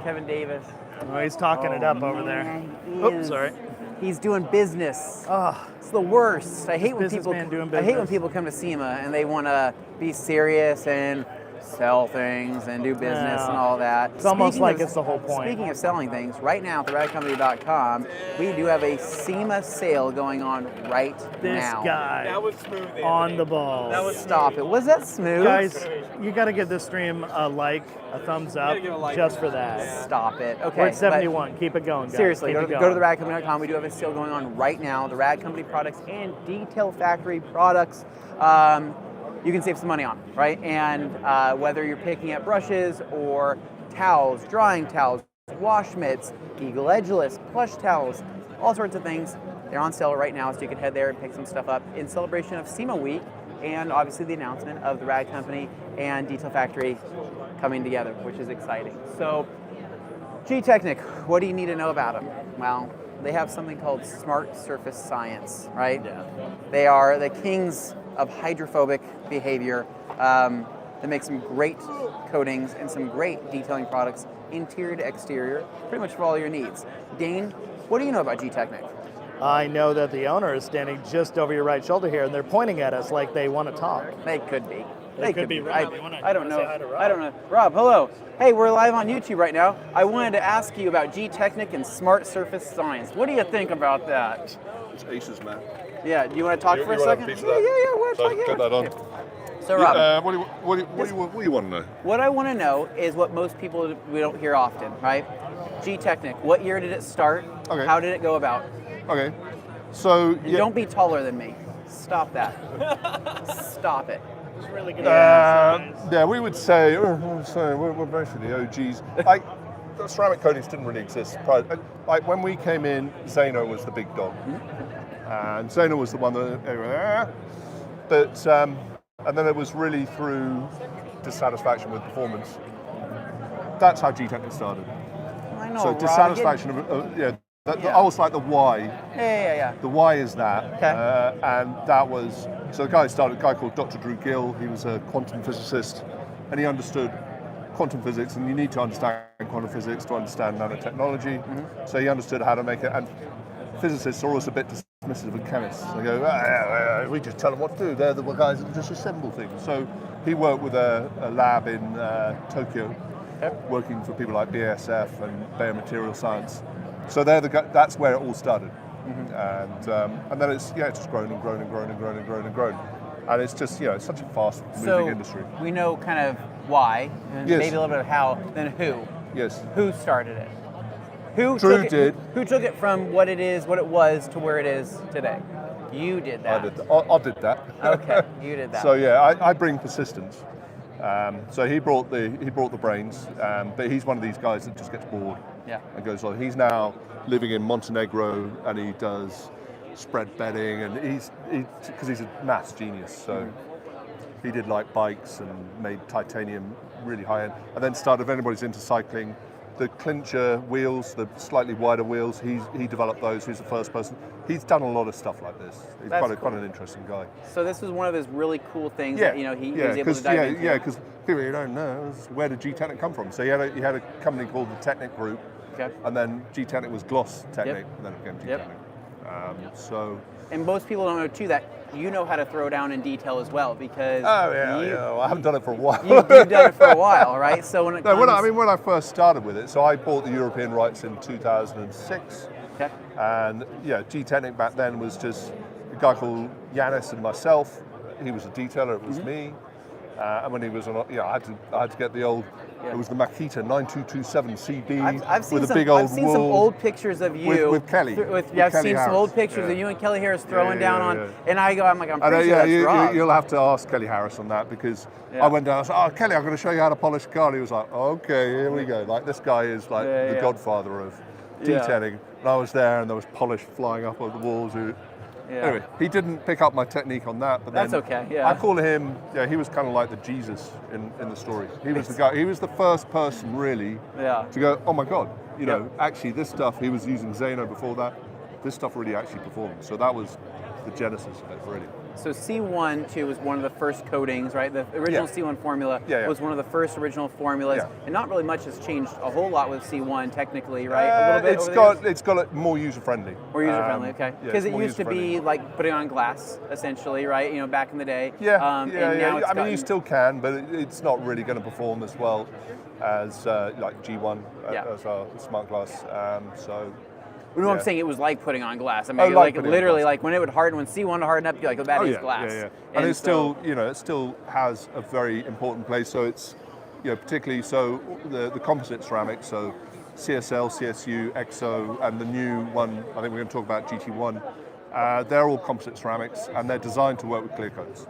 Kevin Davis. Oh, he's talking it up over there. Oops, sorry. He's doing business. Oh, it's the worst. I hate when people come to SEMA and they want to be serious and sell things and do business and all that. It's almost like it's the whole point. Speaking of selling things, right now at theradcompany.com, we do have a SEMA sale going on right now. This guy That was smooth. on the ball. Stop it. Was that smooth? Guys, you got to give this stream a like, a thumbs up, just for that. Stop it. Okay. We're at 71. Keep it going, guys. Seriously, Keep go to theradcompany.com. We do have a sale going on right now. The Rad Company products and Detail Factory products. You can save some money on, right? And whether you're picking up brushes or towels, drying towels, wash mitts, Eagle Edgeless, plush towels, all sorts of things, they're on sale right now, so you can head there and pick some stuff up in celebration of SEMA Week and obviously the announcement of the Rad Company and Detail Factory coming together, which is exciting. So, Gtechniq, what do you need to know about them? Well, they have something called Smart Surface Science, right? Yeah. They are the kings of hydrophobic behavior. They make some great coatings and some great detailing products, interior to exterior, pretty much for all your needs. Dane, what do you know about Gtechniq? I know that the owner is standing just over your right shoulder here, and they're pointing at us like they want to talk. They could be. They could be. Rob. I don't know. I don't know. Rob, hello. Hey, we're live on YouTube right now. I wanted to ask you about Gtechniq and Smart Surface Science. What do you think about that? It's aces, man. Yeah, do you want to talk for a want a second? piece of that? Yeah. Get that on. So, Rob, What do you want to know? what I want to know is what most people we don't hear often, right? Gtechniq, what year did it start? Okay. How did it go about? Okay. So And don't be taller than me. Stop that. Stop it. It's really good. yeah, we would say we're basically OGs. Like the ceramic coatings didn't really exist. Like when we came in, Zeno was the big dog, and Zeno was the one that. But and then it was really through dissatisfaction with performance. That's how Gtechniq started. I know, So Rob, dissatisfaction of almost like the why. Yeah. The why is that. Okay. And that was, so a guy called Dr. Drew Gill. He was a quantum physicist, and he understood quantum physics, and you need to understand quantum physics to understand nanotechnology. So he understood how to make it, and physicists are always a bit dismissive of chemists. They go, we just tell them what to do. They're the guys that just assemble things. So he worked with a lab in Tokyo, working for people like BASF and Bayer Material Science. So that's where it all started. And then it's just grown and grown and grown and grown and grown and grown. And it's just, it's such a fast-moving industry. We know kind of why, and maybe a little bit of how, then who. Yes. Who started it? Who Drew took did. Who took it from what it was to where it is today? You did that. I did that. Okay, you did that. So I bring persistence. So he brought the brains, but he's one of these guys that just gets bored and goes on. He's now living in Montenegro, and he does spread bedding, and because he's a maths genius, so he did like bikes and made titanium really high end, and then started, if anybody's into cycling, the clincher wheels, the slightly wider wheels, he developed those. He's the first person. He's done a lot of stuff like this. He's quite an interesting guy. So this was one of those really cool things that he was able to dive into. Yeah, because people you don't know, where did Gtechniq come from? So he had a company called the Gtechniq Group, and then Gtechniq was Gloss Technic, and then it became Gtechniq. And most people don't know too that you know how to throw down in detail as well, because well, I haven't done it for a while. You've done it for a while, right? So when when I first started with it, so I bought the European rights in 2006. Okay. And Gtechniq back then was just a guy called Yanis and myself. He was a detailer. It was me. And when he was on, I had to get the old. It was the Makita 9227 CB with a big old. I've seen some old pictures of you with Kelly. I've seen some old pictures of you and Kelly Harris throwing down on, and I'm pretty sure that's Rob. You'll have to ask Kelly Harris on that, because I went down. I said, Kelly, I'm going to show you how to polish a car. And he was like, okay, here we go. Like, this guy is like the godfather of detailing. And I was there, and there was polish flying up on the walls. Anyway, he didn't pick up my technique on that, but then that's okay. I call him. He was kind of like the Jesus in the story. He was the guy. He was the first person really to go, oh my God, actually this stuff. He was using Xeno before that. This stuff really actually performed. So that was the genesis of it, really. So C1 too was one of the first coatings, right? The original C1 formula was one of the first original formulas, and not really much has changed a whole lot with C1 technically, right? A little bit. It's got it more user friendly. More user friendly, okay. Because it used to be like putting on glass, essentially, right? Back in the day. And now I mean, you still can, but it's not really going to perform as well as like G1 as our smart glass. No, I'm saying it was like putting on glass. I mean, like literally, like when it would harden, when C1 would harden up, you're like, that is glass. And it still, it still has a very important place. So it's, particularly the composite ceramics. So CSL, CSU, EXO, and the new one. I think we're going to talk about GT1. They're all composite ceramics, and they're designed to work with clear coats.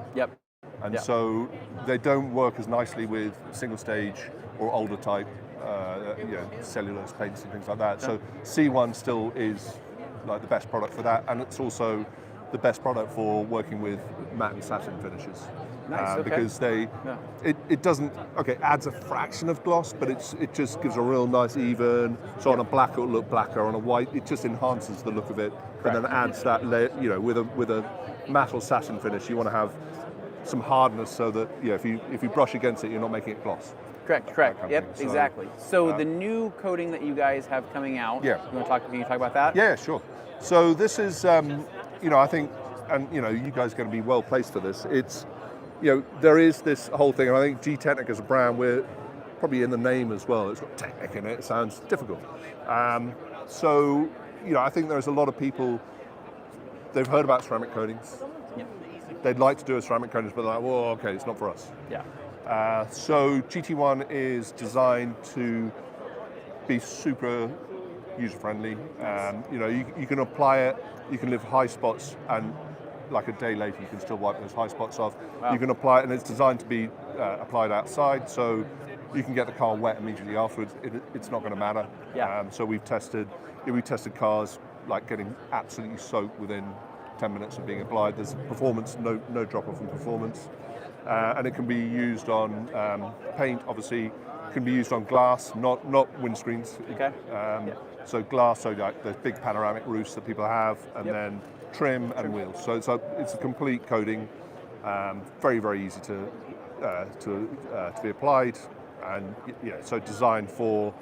And so they don't work as nicely with single stage or older type. Cellulose paints and things like that. So C1 still is like the best product for that, and it's also the best product for working with matte and satin finishes. Nice, because it doesn't adds a fraction of gloss, but it just gives a real nice even. So on a black it will look blacker, on a white it just enhances the look of it, and then adds that layer. With a matte or satin finish, you want to have some hardness so that if you brush against it, you're not making it gloss. Correct. Yep, exactly. So the new coating that you guys have coming out. Can you talk about that? Yeah, sure. So this is, I think, and you guys are going to be well placed for this. It's, there is this whole thing, and I think Gtechniq as a brand, we're probably in the name as well. It's got Technic in it. It sounds difficult. So, I think there's a lot of people. They've heard about ceramic coatings. They'd like to do a ceramic coatings, but they're like, it's not for us. So GT1 is designed to be super user-friendly. You can apply it, you can leave high spots, and like a day later you can still wipe those high spots off. You can apply it, and it's designed to be applied outside, so you can get the car wet immediately afterwards. It's not going to matter. So we've tested cars like getting absolutely soaked within 10 minutes of being applied. There's performance, no drop off in performance. And it can be used on paint, obviously, can be used on glass, not windscreens. Okay. So glass, so like those big panoramic roofs that people have, and then trim and wheels. So it's a complete coating, very very easy to be applied, and so designed for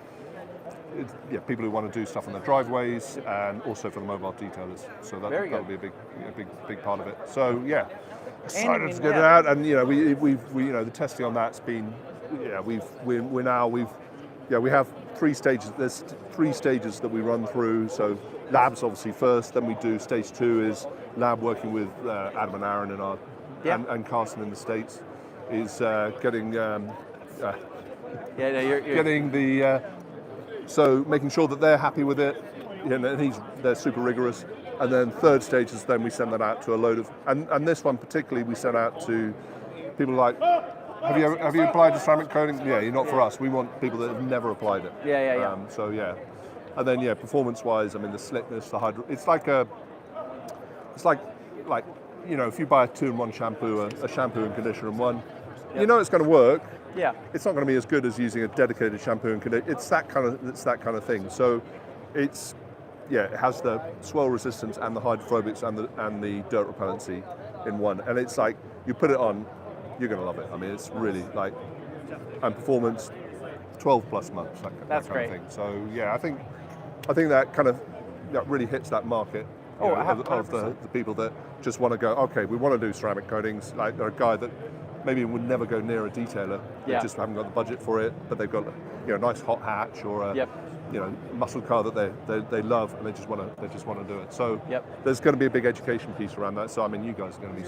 people who want to do stuff on their driveways, and also for the mobile detailers. So that'll be a big part of it. So excited to get it out, and we've the testing on that's been we have 3 stages. There's 3 stages that we run through. So labs obviously first, then we do stage 2 is lab working with Adam and Aaron in our and Carson in the States is getting getting the so making sure that they're happy with it, and they're super rigorous. And then 3rd stage is then we send that out to a load of, and this one particularly we sent out to people like, have you applied to ceramic coating? Yeah, you're not for us. We want people that have never applied it. So and then performance-wise, I mean the slickness, the hydro, it's like if you buy a 2-in-1 shampoo, a shampoo and conditioner in one, it's going to work. Yeah. It's not going to be as good as using a dedicated shampoo and conditioner. It's that kind of thing. So it has the swirl resistance and the hydrophobics and the dirt repellency in one. And it's like you put it on, you're going to love it. I mean, it's really and performance, 12 plus months. That kind of thing. So I think that kind of really hits that market. Of the people that just want to go, okay, we want to do ceramic coatings. Like they're a guy that maybe would never go near a detailer. They just haven't got the budget for it, but they've got a nice hot hatch or a muscle car that they love, and they just want to do it. So there's going to be a big education piece around that. So I mean, you guys are going to be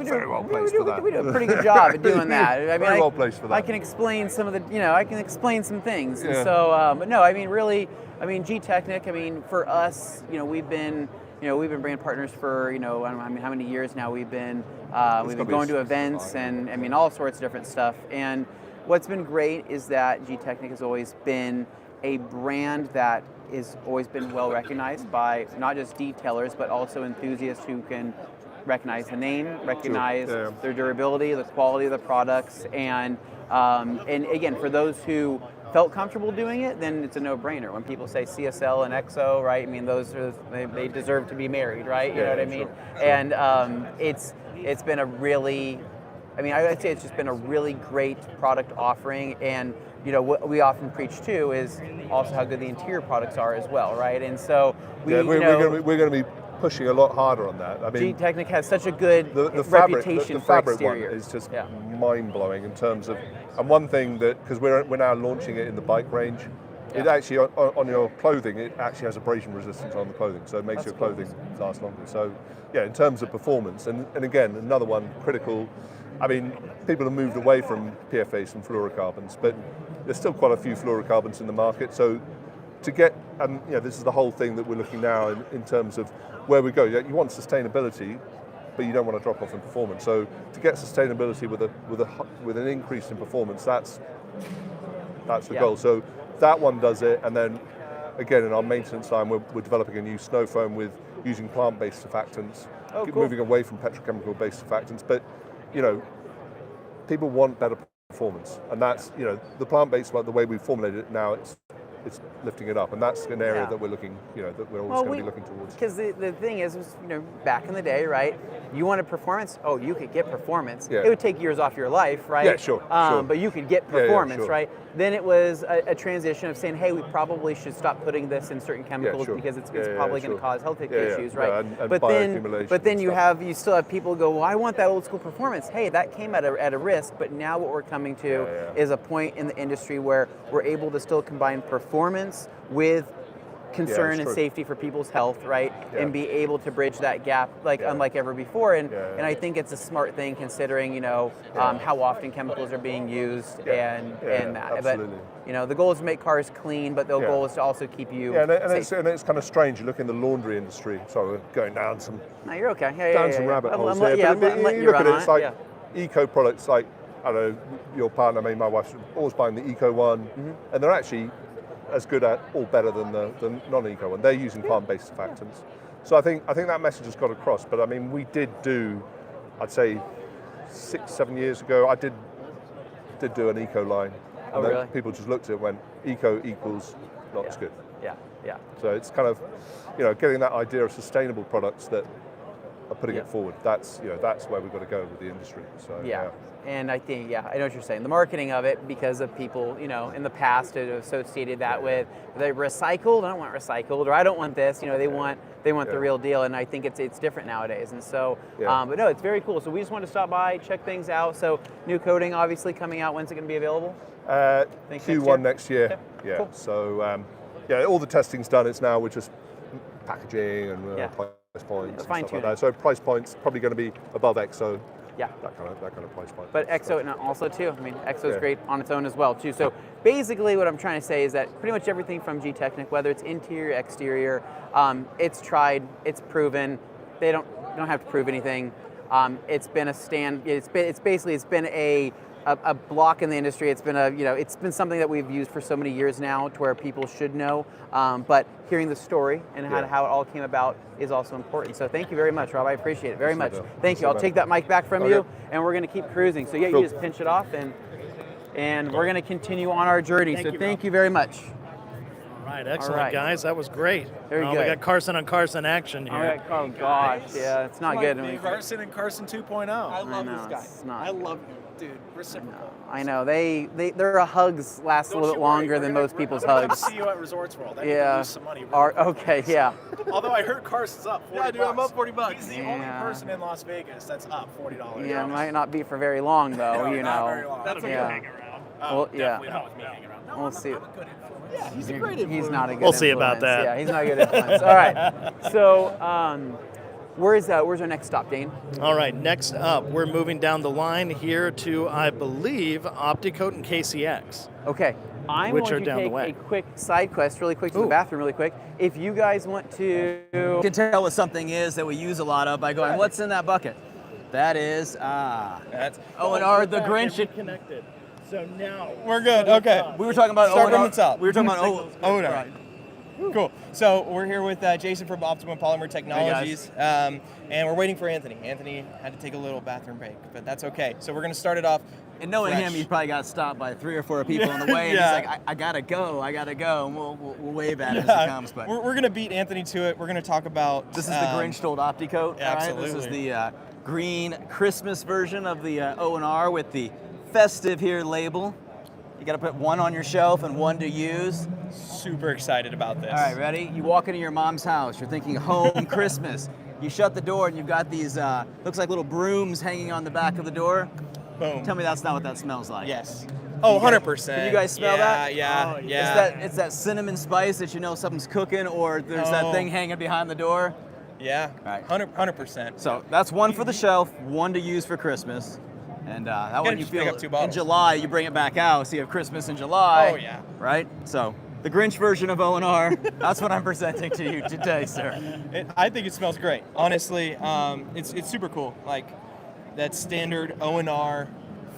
very well placed for that. We do a pretty good job at doing that. I mean, very well placed for that. I can explain some of the, I can explain some things. And so, but no, I mean, really, Gtechniq. I mean, for us, we've been brand partners for, I don't know how many years now we've been going to events and all sorts of different stuff. And what's been great is that Gtechniq has always been a brand that has always been well recognized by not just detailers, but also enthusiasts who can recognize the name, recognize their durability, the quality of the products, and again, for those who felt comfortable doing it, then it's a no-brainer. When people say CSL and EXO, right? I mean, those are they deserve to be married, right? You know what I mean? Sure. And it's been a really, I'd say it's just been a really great product offering. And what we often preach too is also how good the interior products are as well, right? And so we're going to be pushing a lot harder on that. I mean, Gtechniq has such a good reputation the for fabric exterior. One is just mind-blowing in terms of, and one thing that, because we're now launching it in the bike range, it actually, on your clothing, it actually has abrasion resistance on the clothing, so it makes your clothing last longer. So in terms of performance, and again, another one critical, people have moved away from PFAs and fluorocarbons, but there's still quite a few fluorocarbons in the market, so to get, this is the whole thing that we're looking now in terms of where we go. You want sustainability, but you don't want to drop off in performance. So to get sustainability with an increase in performance, that's the goal. So that one does it, and then again in our maintenance line, we're developing a new snow foam with using plant-based surfactants, moving away from petrochemical-based surfactants. But people want better performance, and that's the plant-based, like the way we've formulated it now, it's lifting it up, and that's an area that we're looking, that we're always going to be looking towards. Because the thing is, back in the day, right? You wanted performance. Oh, you could get performance. Yeah. It would take years off your life, right? Yeah, sure. But you could get performance, sure. right? Then it was a transition of saying, hey, we probably should stop putting this in certain chemicals because it's probably going to cause health issues, right? And but then you still have people go, well, I want that old school performance. Hey, that came at a risk, but now what we're coming to is a point in the industry where we're able to still combine performance with concern and safety for people's health, right? And be able to bridge that gap unlike ever before. And I think it's a smart thing considering, how often chemicals are being used and that. Absolutely. But the goal is to make cars clean, but the goal is to also keep you safe. And it's kind of strange. You look in the laundry industry. Sorry, we're going down some. No, you're okay. Some rabbit holes here. But you look at it, it's like eco products. Like I don't know, your partner, my wife's always buying the eco one, and they're actually as good at or better than the non-eco one. They're using plant-based surfactants. So I think that message has got across. But we did do, I'd say 6-7 years ago, I did do an eco line, Oh, then really? people just looked at it and went, eco equals not as good. Yeah, yeah. So it's kind of, getting that idea of sustainable products that are putting it forward. That's where we've got to go with the industry. So Yeah. And I think, I know what you're saying. The marketing of it, because of people, in the past had associated that with they recycled. I don't want recycled, or I don't want this. They want the real deal, and I think it's different nowadays. And so, but no, it's very cool. So we just want to stop by, check things out. So new coating, obviously coming out. When's it going to be available? Q1 next year. Yeah. Cool. So all the testing's done. It's now we're just packaging and price points and stuff like that. So price points probably going to be above EXO. Yeah, that kind of price point. But EXO also too. I mean, EXO is great on its own as well too. So basically, what I'm trying to say is that pretty much everything from Gtechniq, whether it's interior, exterior, it's tried, it's proven. They don't have to prove anything. It's been It's been a block in the industry. It's been it's been something that we've used for so many years now, to where people should know. But hearing the story and how it all came about is also important. So thank you very much, Rob. I appreciate it very much. Thank you. I'll take that mic back from you, and we're going to keep cruising. So you just pinch it off, and we're going to continue on our journey. Thank you very much. All right, excellent, guys. That was great. Very good. We got Carson on Carson action here. All right. Oh gosh, yeah, it's not good. Carson and Carson 2.0. I love this guy. I love him. Dude, reciprocal. I know their hugs last a little bit longer than most people's hugs. See you at Resorts World. I need to lose some money. Okay, yeah. Although I heard Carson's up $40. Yeah, dude, I'm up $40. He's the only person in Las Vegas that's up $40. Yeah, it might not be for very long though. No, not very long. That's okay. Hang around. Well, definitely not with me hanging around. No, we'll see. I'm a good influence. Yeah, he's a great influence. He's not a good We'll influence. see about that. Yeah, he's not a good influence. All right. So, where's our next stop, Dane? All right, next up, we're moving down the line here to, I believe, Opticoat and KCX. Okay. I'm going to take a quick side quest really quick to the bathroom really quick. If you guys want to... You can tell what something is that we use a lot of by going, what's in that bucket? That is, that's O&R, the Grinch. Connected. So now... We're good, okay. We were talking about Start from the top. We were talking about O&R. Right. Cool. So we're here with Jason from Optimum Polymer Technologies, and we're waiting for Anthony. Anthony had to take a little bathroom break, but that's okay. So we're going to start it off. And knowing him, he probably got stopped by 3 or 4 people on the way. And he's like, I gotta go, and we'll wave at it as it comes. But we're going to beat Anthony to it. We're going to talk about... This is the Grinch told Opticoat. Absolutely. Right? This is the green Christmas version of the O&R with the festive here label. You got to put one on your shelf and one to use. Super excited about this. All right, ready? You walk into your mom's house. You're thinking home Christmas. You shut the door and you've got these, looks like little brooms hanging on the back of the door. Boom. Tell me that's not what that smells like. Yes. Oh, 100%. Can you guys smell that? Yeah, yeah. It's that cinnamon spice that you know something's cooking, or there's that thing hanging behind the door. Yeah, all right. 100%. So that's one for the shelf, one to use for Christmas. And that one you feel pick up 2 bottles. in July, you bring it back out, so you have Christmas in July. Oh, yeah. Right? So the Grinch version of O&R, that's what I'm presenting to you today, sir. I think it smells great. Honestly, it's super cool. Like that standard O&R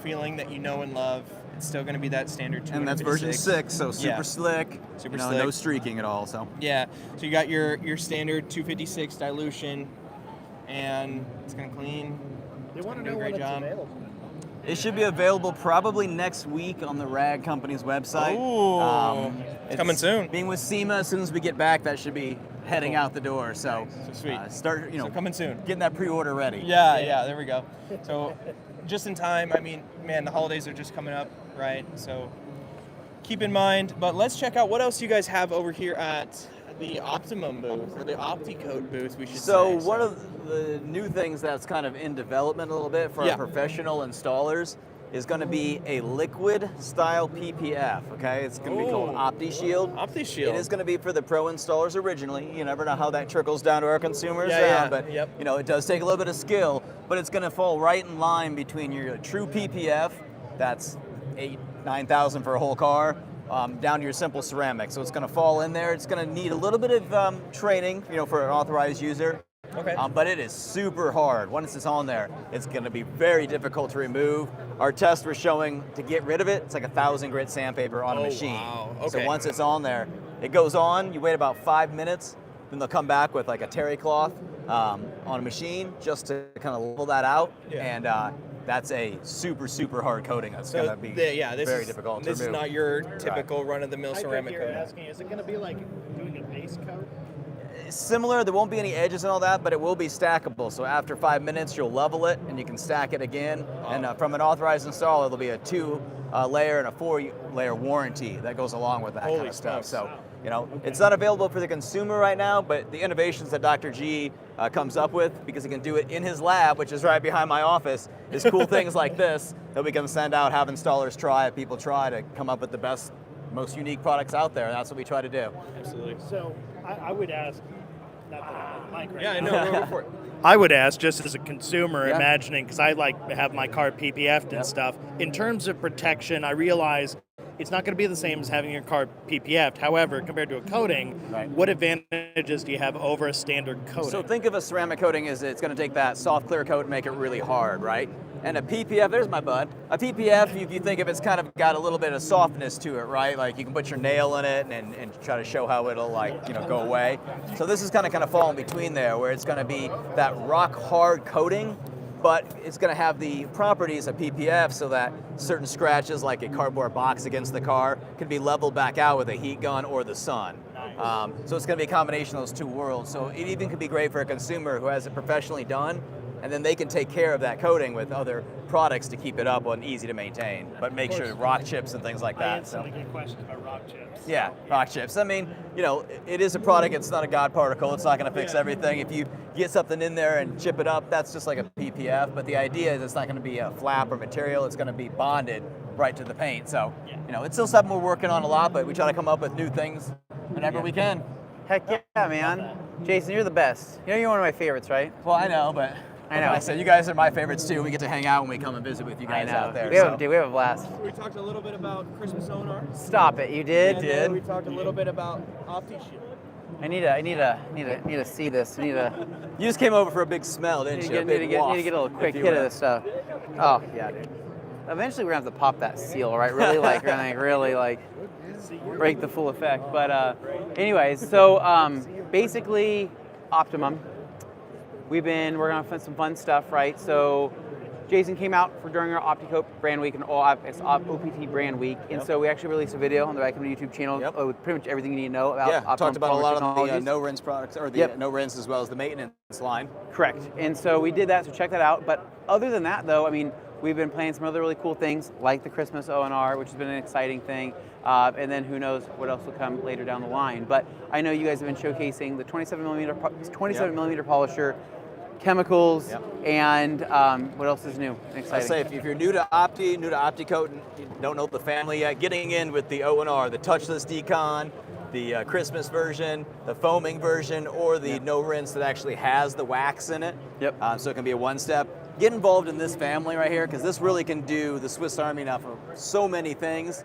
feeling that you know and love. It's still going to be that standard 256. And that's version 6, so super slick. Super slick. No streaking at all. So yeah. So you got your standard 256 dilution, and it's going to clean. They want to do know a great when it's job. available. it should be available probably next week on the Rag Company's website. Ooh, it's coming soon. Being with SEMA, as soon as we get back, that should be heading out the door. So, sweet. Start, so coming soon. Getting that pre-order ready. Yeah, there we go. So just in time. I mean, man, the holidays are just coming up, right? So keep in mind. But let's check out what else you guys have over here at the Optimum booth, or the Opticoat booth, we should say. So one of the new things that's kind of in development a little bit for our professional installers is going to be a liquid style PPF, okay? It's going to be called OptiShield. OptiShield. It is going to be for the pro installers originally. You never know how that trickles down to our consumers. But you know, it does take a little bit of skill, but it's going to fall right in line between your true PPF, that's $8,000-9,000 for a whole car, down to your simple ceramic. So it's going to fall in there. It's going to need a little bit of training, you know, for an authorized user. Okay. But it is super hard. Once it's on there, it's going to be very difficult to remove. Our tests were showing to get rid of it, it's like 1,000 grit sandpaper on a machine. Wow. Okay. So once it's on there, it goes on. You wait about 5 minutes, then they'll come back with like a terry cloth on a machine just to kind of level that out. Yeah. And that's a super hard coating. That's going to be very difficult to remove. This is not your typical run-of-the-mill ceramic You're coating. asking, is it going to be like doing a base coat? Similar, there won't be any edges and all that, but it will be stackable. So after 5 minutes, you'll level it and you can stack it again. And from an authorized installer, there'll be a 2-layer and a 4-layer warranty that goes along with that kind of stuff. So, you know, it's not available for the consumer right now, but the innovations that Dr. G comes up with, because he can do it in his lab, which is right behind my office, is cool things like this that we can send out, have installers try it, people try to come up with the best, most unique products out there. And that's what we try to do. Absolutely. So I would ask, not that I have a mic right Yeah, I now. know. Go for it. I would ask, just as a consumer, imagining, because I like have my car PPF'd and stuff, in terms of protection, I realize it's not going to be the same as having your car PPF'd. However, compared to a coating, what advantages do you have over a standard coating? So think of a ceramic coating as it's going to take that soft clear coat and make it really hard, right? And a PPF, there's my bud. A PPF, if you think of it's kind of got a little bit of softness to it, right? Like you can put your nail in it and try to show how it'll go away. So this is kind of fall in between there, where it's going to be that rock hard coating, but it's going to have the properties of PPF so that certain scratches, like a cardboard box against the car, can be leveled back out with a heat gun or the sun. So it's going to be a combination of those two worlds. So it even could be great for a consumer who has it professionally done, and then they can take care of that coating with other products to keep it up and easy to maintain, but make sure rock chips and things like that. I instantly get questions about rock chips. Yeah, rock chips. I mean, you know, it is a product. It's not a God particle. It's not going to fix everything. If you get something in there and chip it up, that's just like a PPF. But the idea is it's not going to be a flap or material. It's going to be bonded right to the paint. So, you know, it's still something we're working on a lot, but we try to come up with new things whenever we can. Heck yeah, man. Jason, you're the best. You know you're one of my favorites, right? Well, I know, but I know. like I said, you guys are my favorites too. We get to hang out when we come and visit with you guys out there. We have a blast. We talked a little bit about Christmas O&R. Stop it, you did? And then we talked a little bit about OptiShield. I need to see this. You just came over for a big smell, didn't you? Need to get a little quick hit of this stuff. Oh yeah, dude. Eventually we're gonna have to pop that seal, right? Really really break the full effect. But anyways, so basically Optimum. We've been working on some fun stuff, right? So Jason came out during our OptiCoat brand week and OPT brand week, and so we actually released a video on the Gtechniq YouTube channel with pretty much everything you need to know about Optimum talked about a lot of the Technologies. no rinse products, or the no rinse as well as the maintenance line. Correct. And so we did that, so check that out. But other than that, though, I mean, we've been planning some other really cool things, like the Christmas O&R, which has been an exciting thing. And then who knows what else will come later down the line. But I know you guys have been showcasing the 27 millimeter polisher, chemicals, and what else is new and exciting? I say if you're new to OptiCoat, and you don't know the family yet, getting in with the O&R, the touchless decon, the Christmas version, the foaming version, or the no rinse that actually has the wax in it. So it can be a one-step. Get involved in this family right here, because this really can do the Swiss Army knife for so many things,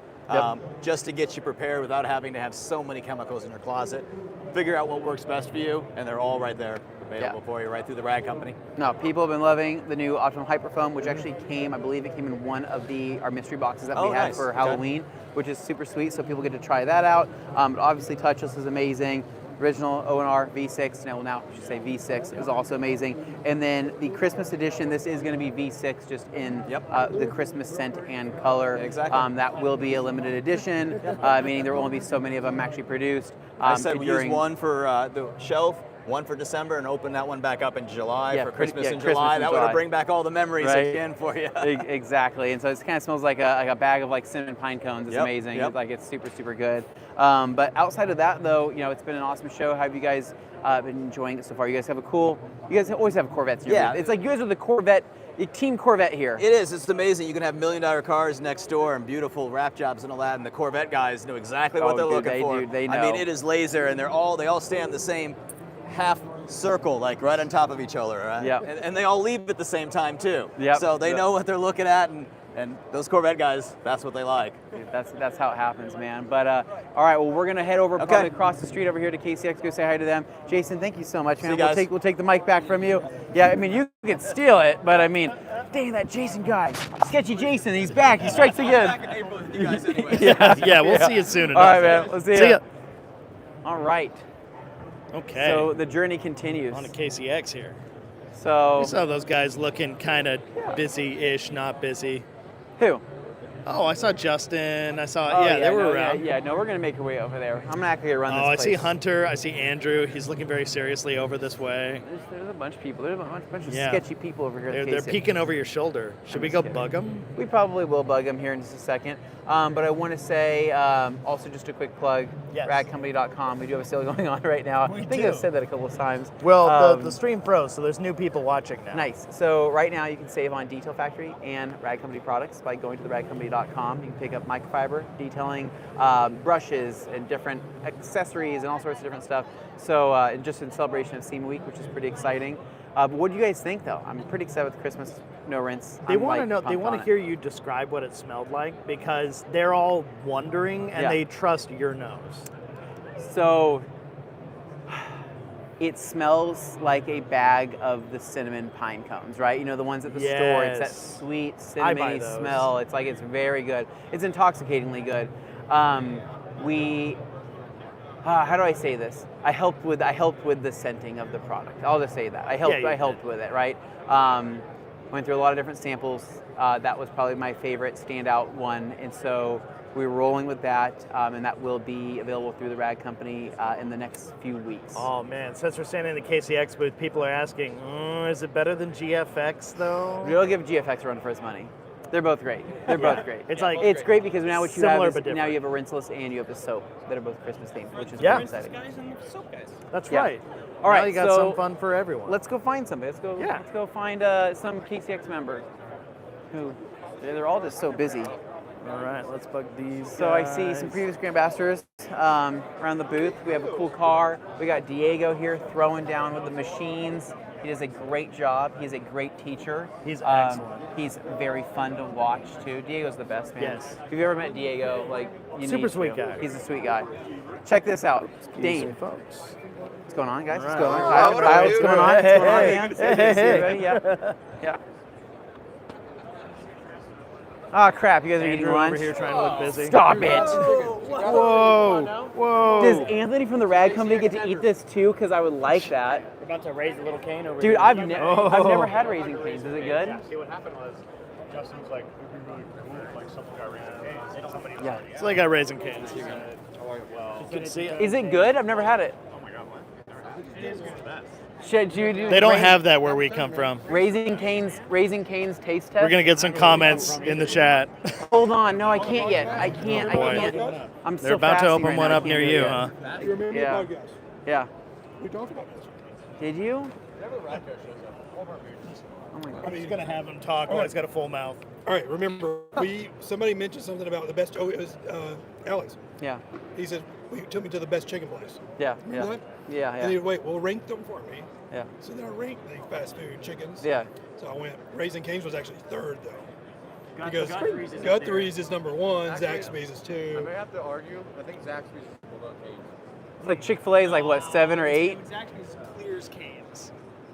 just to get you prepared without having to have so many chemicals in your closet. Figure out what works best for you, and they're all right there available for you right through the rag company. No, people have been loving the new Optimum Hyperfoam, which actually came, I believe it came in one of our mystery boxes that we had for Halloween, which is super sweet, so people get to try that out. But obviously touchless is amazing. Original O&R V6, now I should say V6, is also amazing. And then the Christmas edition, this is going to be V6 just in the Christmas scent and color. Exactly. That will be a limited edition, meaning there will only be so many of them actually produced. I said we use one for the shelf, one for December, and open that one back up in July for Christmas in July. That would bring back all the memories again for you. Exactly, and so it kind of smells like a bag of cinnamon pine cones. It's amazing. It's super, super good. But outside of that, though, it's been an awesome show. How have you guys been enjoying it so far? You guys always have Corvettes in your booth. It's like you guys are the Corvette, Team Corvette here. It is. It's amazing. You can have $1 million cars next door and beautiful wrap jobs and all that, and the Corvette guys know exactly what they're looking for. They know. I mean, it is laser, and they all stand the same half circle, right on top of each other, right? And they all leave at the same time too. So they know what they're looking at, and those Corvette guys, that's what they like. That's how it happens, man. But all right, well, we're gonna head over probably across the street over here to KCX, go say hi to them. Jason, thank you so much, man. We'll take the mic back from you. Yeah, I mean, you can steal it, but I mean, dang, that Jason guy, sketchy Jason, he's back. He strikes again. Back in April with you guys anyway. We'll see you soon enough. All right, man. We'll see you. All right. Okay. So the journey continues. On to KCX here. So I saw those guys looking kind of busy-ish, not busy. who? Oh, I saw Justin. I saw, they were around. Yeah, no, we're going to make our way over there. I'm going to actually run this I place. see Hunter. I see Andrew. He's looking very seriously over this way. There's a bunch of people. There's a bunch of sketchy people over here. They're peeking over your shoulder. Should we go bug them? We probably will bug them here in just a second. But I want to say, also just a quick plug, radcompany.com. We do have a sale going on right now. I think I've said that a couple of times. Well, the stream froze, so there's new people watching now. Nice. So right now you can save on Detail Factory and Rad Company products by going to the radcompany.com. You can pick up microfiber, detailing, brushes, and different accessories and all sorts of different stuff. So just in celebration of SEMA Week, which is pretty exciting. But what do you guys think, though? I'm pretty excited with the Christmas no rinse. They want to know. They want to hear you describe what it smelled like because they're all wondering and they trust your nose. So it smells like a bag of the cinnamon pine cones, right? You know, the ones at the store. It's that sweet cinnamony smell. It's like it's very good. It's intoxicatingly good. How do I say this? I helped with the scenting of the product. I'll just say that. I helped with it, right? Went through a lot of different samples. That was probably my favorite standout one, and so we're rolling with that, and that will be available through the Rad Company in the next few weeks. Oh man, since we're standing in the KCX booth, people are asking, is it better than GFX though? We'll give GFX a run for his money. They're both great. They're both great. It's great because now what you similar, have is now you have a rinseless and you have the soap that are both Christmas themed, which is Yeah. pretty exciting. That's Yeah. right. All right, now you got so some fun for everyone. Let's go find somebody. Let's go find some KCX member who they're all just so busy. All right, let's bug these. So I see some previous Grand Ambassadors around the booth. We have a cool car. We got Diego here throwing down with the machines. He does a great job. He's a great teacher. He's excellent. He's very fun to watch too. Diego's the best, man. Yes. If you've ever met Diego, like you Super need sweet to. guy. He's a sweet guy. Check this out, Dane. Folks. What's going on, guys? All What's right. going on? Hi, Hi, what's going on? Hey, What's going on, hey, man? hey, Good to see hey. everybody. Yeah. Ah, crap! You guys are eating Andrew lunch. over here trying to look busy. Stop it! Whoa! Whoa! Does Anthony from the Rad Company get to eat this too? Because I would like that. We're about to raise a little cane over Dude, here. I've never had Raising Cane's. Is it good? See, what happened was Justin was like, it'd be really cool if like someone got Raising Cane's. Somebody else already It's like I raising canes. had it. Well, Good to see it. Is it good? I've never had it. oh my god, what? It's the best. Should you do? They don't have that where we come from. Raising Cane's taste test. We're gonna get some comments in the chat. Hold on, no, I can't yet. I can't. I'm They're so about to fasting open right one now, I up can't near do it you, yet. huh? You remember Yeah. the podcast? Yeah. We talked about this. Did you? He's gonna have him talk while he's got a full mouth. All right, remember, somebody mentioned something about the best, it was Alex. Yeah. He said, he took me to the best chicken place. Yeah. Remember Yeah. that? Yeah. And he Yeah. would wait, well, rank them for me. Yeah. So then I ranked the fast food chickens. Yeah. So I went, Raising Cane's was actually third, though. Because Guthrie's is Guthrie's is number one, Zaxby's is two. I may have to argue. I think Zaxby's is below Cane's. It's like Chick-fil-A is like what, 7 or 8? Zaxby's clears canes.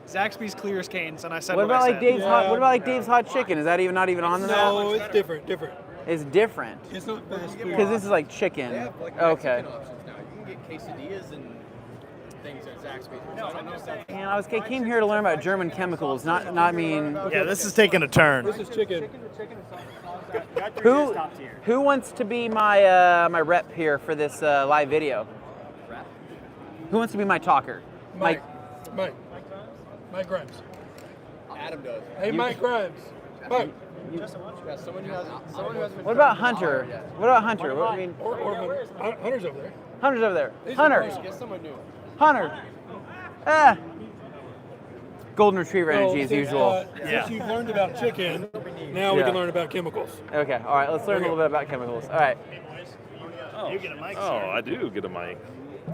Zaxby's clears canes, and I said What about I like said. Dave's hot? What about like Dave's hot chicken? Is that not even on the map? No, it's different. It's different. It's not fast food. Because this is like chicken. They have like Okay. Mexican options now. You can get quesadillas and things at Zaxby's. So I don't know if that's And I came here to learn about German chemicals, not mean. Yeah, this is taking a turn. This is chicken. Who wants to be my my rep here for this live video? Who wants to be my talker? Mike Grimes. Adam does. Hey, Mike Grimes. Mike. Yeah, someone who has been What about Hunter? What about Hunter? What, I mean, Or Hunter's over there. Hunter's over there. He's Hunter. Get someone new. Hunter. Golden Retriever energy as usual. Since you've learned about chicken, now we can learn about chemicals. Okay, all right, let's learn a little bit about chemicals. All right. You get a mic. Oh, I do get a mic.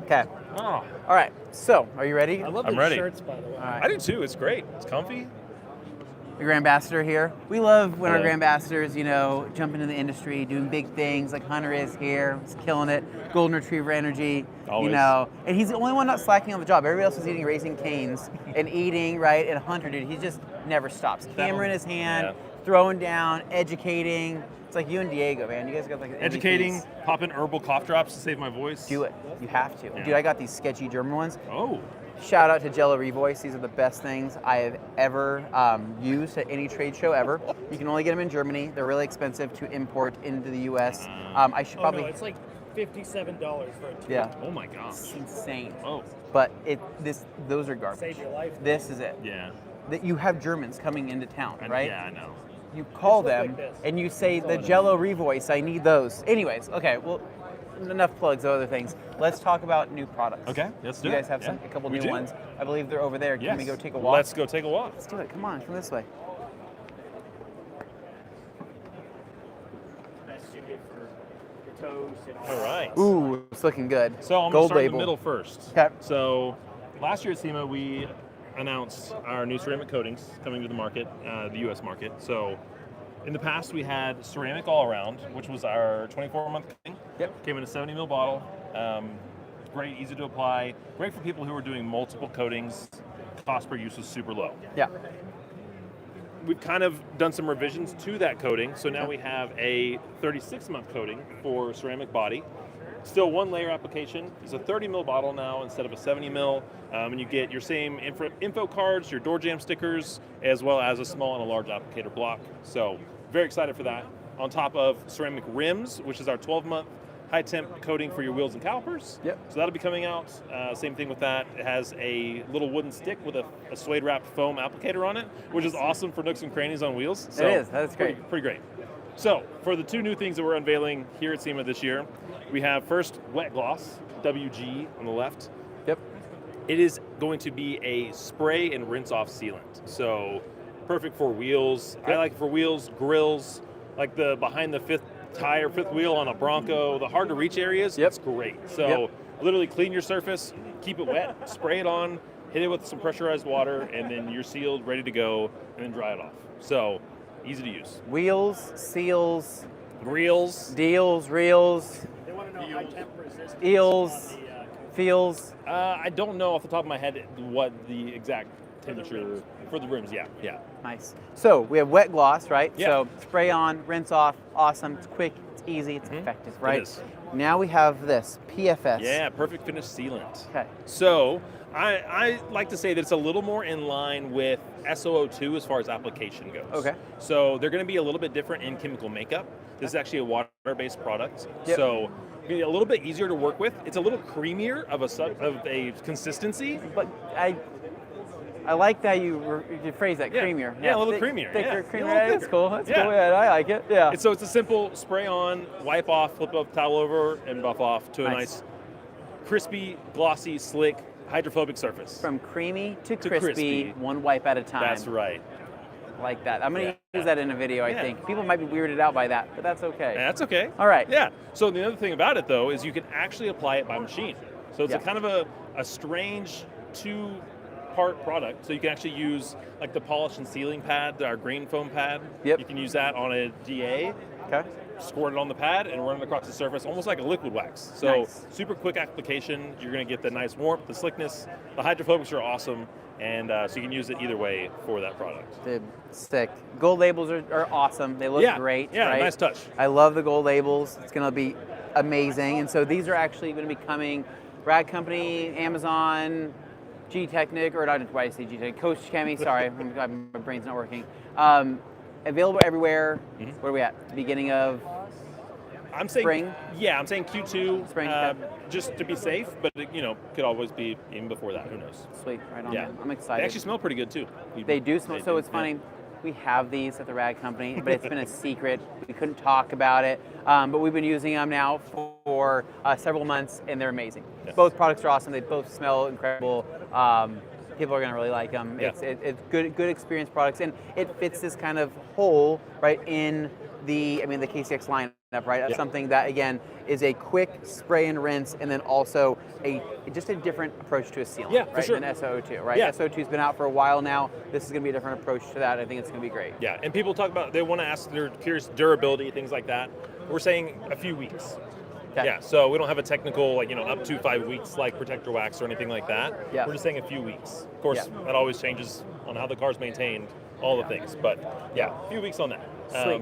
Okay. Oh, All right, so are you ready? I love I'm these ready. shirts, by the way. All right. I do too. It's great. It's comfy. The Grand Ambassador here. We love when our Hello. Grand Ambassadors, jump into the industry, doing big things like Hunter is here. He's killing it. Golden Retriever energy. Always. And he's the only one not slacking on the job. Everybody else is eating Raising Cane's and eating, right? And Hunter, dude, he just never stops. Camera in his hand, throwing down, educating. It's like you and Diego, man. You guys got like Educating, MVPs. popping herbal cough drops to save my voice. Do it. You have to. Yeah. Dude, I got these sketchy German ones. Oh. Shout out to Jello Revoice. These are the best things I have ever used at any trade show ever. You can only get them in Germany. They're really expensive to import into the U.S. I should probably. No, it's like $57 for a tube. Yeah. Oh my gosh. It's insane. Oh. But those are garbage. Save your life. This is it. Yeah. That you have Germans coming into town, right? Yeah, I know. You call Just look them like this. and you say the Jello Revoice. I need those. Anyways, okay. Well, enough plugs of other things. Let's talk about new products. Okay, let's do you it. guys have a couple We new do. ones. I believe they're over there. Yes. Can we go take a walk? Let's go take a walk. Let's do it. Come on, come this way. All right. Ooh, it's looking good. So I'm going to Gold start in label. the middle first. Okay. So last year at SEMA, we announced our new ceramic coatings coming to the market, the U.S. market. So in the past, we had ceramic all around, which was our 24-month coating. Yep. Came in a 70 ml bottle. Great, easy to apply. Great for people who are doing multiple coatings. Cost per use was super low. Yeah. We've kind of done some revisions to that coating, so now we have a 36-month coating for ceramic body. Still one layer application. It's a 30 ml bottle now instead of a 70 ml, and you get your same info cards, your door jamb stickers, as well as a small and a large applicator block. So very excited for that. On top of ceramic rims, which is our 12-month high temp coating for your wheels and calipers. Yep. So that'll be coming out. Same thing with that. It has a little wooden stick with a suede wrapped foam applicator on it, which is awesome for nooks and crannies on wheels. So it is. That's great. Pretty great. So for the two new things that we're unveiling here at SEMA this year, we have first wet gloss, WG on the left. Yep. It is going to be a spray and rinse off sealant. So perfect for wheels. Yep. I like it for wheels, grills, like the behind the fifth wheel on a Bronco, the hard to reach areas. Yep. It's great. So literally clean your surface, keep it wet, spray it on, hit it with some pressurized water, and then you're sealed, ready to go, and then dry it off. So easy to use. Wheels, seals, Reels, deals, reels, They want to know high temp resistance. eels, feels. I don't know off the top of my head what the exact temperature for the rims. Yeah. Nice. So we have wet gloss, right? Yeah. So spray on, rinse off, awesome. It's quick, it's easy, it's effective, right? It is. Now we have this, PFS. Yeah, perfect finish sealant. Okay. So I like to say that it's a little more in line with SO02 as far as application goes. Okay. So they're going to be a little bit different in chemical makeup. This is actually a water-based product. Yep. So be a little bit easier to work with. It's a little creamier of a consistency. But I like that you phrase that, Yeah. creamier. Yeah, a little creamier, Thicker, yeah. creamier. A little That's thicker. cool. That's Yeah. cool. Yeah, I like it. Yeah. So it's a simple spray on, wipe off, flip up towel over, and buff off to a Nice. nice, crispy, glossy, slick, hydrophobic surface. From creamy to crispy. crispy, one wipe at a time. That's right. Like that. I'm going to Yeah. use that in a video, I Yeah. think. People might be weirded out by that, but that's okay. That's okay. All right. Yeah. So the other thing about it, though, is you can actually apply it by machine. So it's Yeah. a kind of a strange two-part product. So you can actually use like the polish and sealing pad, our green foam pad. Yep. You can use that on a DA. Okay. Squirt it on the pad and run it across the surface, almost like a liquid wax. So Nice. super quick application. You're going to get the nice warmth, the slickness. The hydrophobics are awesome, and so you can use it either way for that product. Dude, sick. Gold labels are awesome. They look Yeah. great. Yeah, right? nice touch. I love the gold labels. It's going to be amazing. And so these are actually going to be coming, Rag Company, Amazon, Gtechniq, or not, why did I say Gtechniq? Koch Chemie, sorry, my brain's not working. Available everywhere. Where are we at? Beginning of I'm saying spring? Yeah, I'm saying Q2, Spring, just to be safe, but it, could always be even before that. Who knows? Sweet, right on. Yeah. Man. I'm excited. They actually smell pretty good too. They do smell. They So do, it's yeah. funny. We have these at the Rag Company, but it's been a secret. We couldn't talk about it, but we've been using them now for several months, and they're amazing. Yes. Both products are awesome. They both smell incredible. People are going to really like them. Yeah. It's good experience products, and it fits this kind of hole right in the KCX lineup, right? Of Yeah. something that again is a quick spray and rinse, and then also just a different approach to a sealant, Yeah, for right? sure. Than SO2, right? Yeah. SO2's been out for a while now. This is going to be a different approach to that. I think it's going to be great. Yeah, and people talk about, they want to ask, they're curious durability, things like that. We're saying a few weeks. Okay. Yeah, so we don't have a technical, up to 5 weeks like protector wax or anything like that. Yeah. We're just saying a few weeks. Of course, Yeah. that always changes on how the car's maintained, all the things. But yeah, a few weeks on that. Sweet.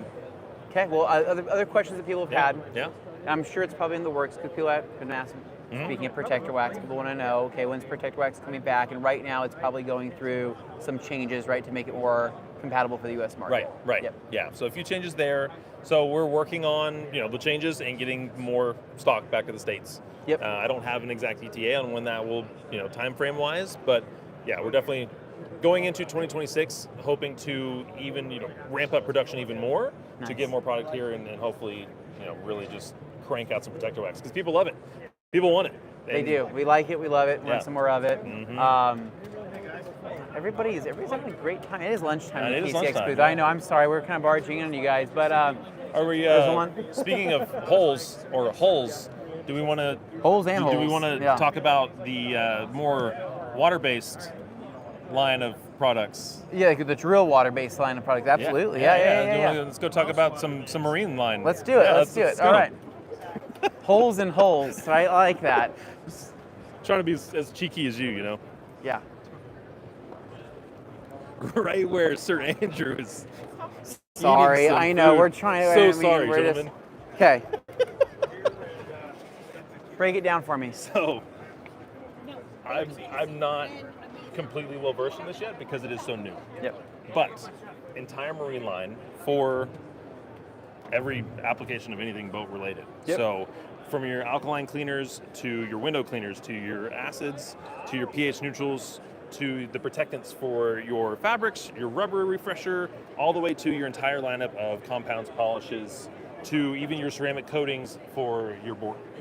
Okay, well, other questions that people have Yeah, had. yeah. I'm sure it's probably in the works because people have been asking, Speaking of protector wax, people want to know, okay, when's protector wax coming back? And right now, it's probably going through some changes, right, to make it more compatible for the U.S. market. Right. Yep. Yeah. So a few changes there. So we're working on the changes and getting more stock back to the States. Yep. I don't have an exact ETA on when that will, time frame wise, but yeah, we're definitely going into 2026, hoping to even ramp up production even more to get more product here and hopefully really just crank out some protector wax because people love it. People want it. They do. We like it. We love it. We want some more of it. Mm-hmm. Everybody's having a great time. It is lunchtime Yeah, at it the is KCX lunchtime, booth. yeah. I know. I'm sorry. We're kind of barging in on you guys, but Are we? there's one. Speaking of holes, do we want to holes and holes? Do we want to talk about the more water-based line of products? Yeah, the drill water-based line of products. Absolutely. Yeah. Let's go talk about some marine line. Let's do it. Yeah, let's do it. All right. Holes and holes. Right? I like that. Trying to be as cheeky as you. Yeah. Right where Sir Andrew is. Sorry, I know. We're trying to. Sorry, gentlemen. Okay. Break it down for me. So, I'm not completely well versed in this yet because it is so new. Yep. But entire marine line for every application of anything boat related. Yep. So from your alkaline cleaners to your window cleaners to your acids to your pH neutrals to the protectants for your fabrics, your rubber refresher, all the way to your entire lineup of compounds, polishes, to even your ceramic coatings for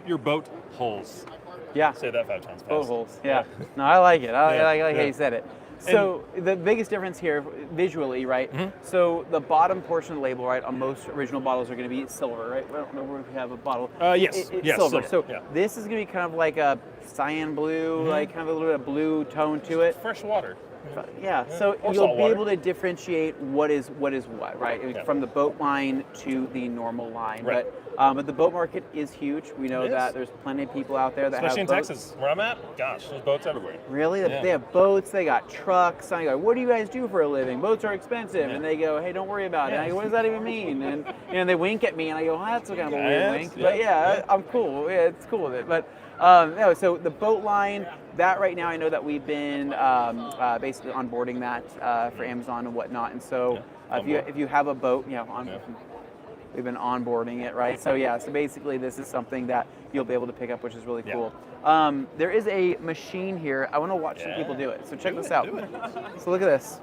your boat holes. Yeah. Say that 5 times fast. Boat holes. Yeah. No, I like it. I like how you said it. So the biggest difference here visually, right? Mm-hmm. So the bottom portion of the label, right, on most original bottles are going to be silver, right? I don't know if we have a bottle. Yes. It's silver. So yeah. this is going to be kind of like a cyan blue, like kind of a little bit of blue tone to it. Fresh water. Yeah. So Or you'll salt be water. able to differentiate what is what, right? Yeah. From the boat line to the normal line. Right. But the boat market is huge. We know It that is. there's plenty of people out there that Especially in have boats. Texas, where I'm at. Gosh, there's boats everywhere. Really? Yeah. They have boats, they got trucks. I go, what do you guys do for a living? Boats are expensive. Yeah. And they go, hey, don't worry about it. And I go, what does that even mean? And they wink at me, and I go, oh, that's kind of a weird Yes, wink. yeah, But yeah. I'm cool. Yeah, it's cool with it. But no, so the boat line, that right now, I know that we've been basically onboarding that for Amazon and whatnot. And so if you have a boat, we've been onboarding it, right? So so basically this is something that you'll be able to pick up, which is really cool. There is a machine here. I want to watch some people do it. So check this out. So look at this.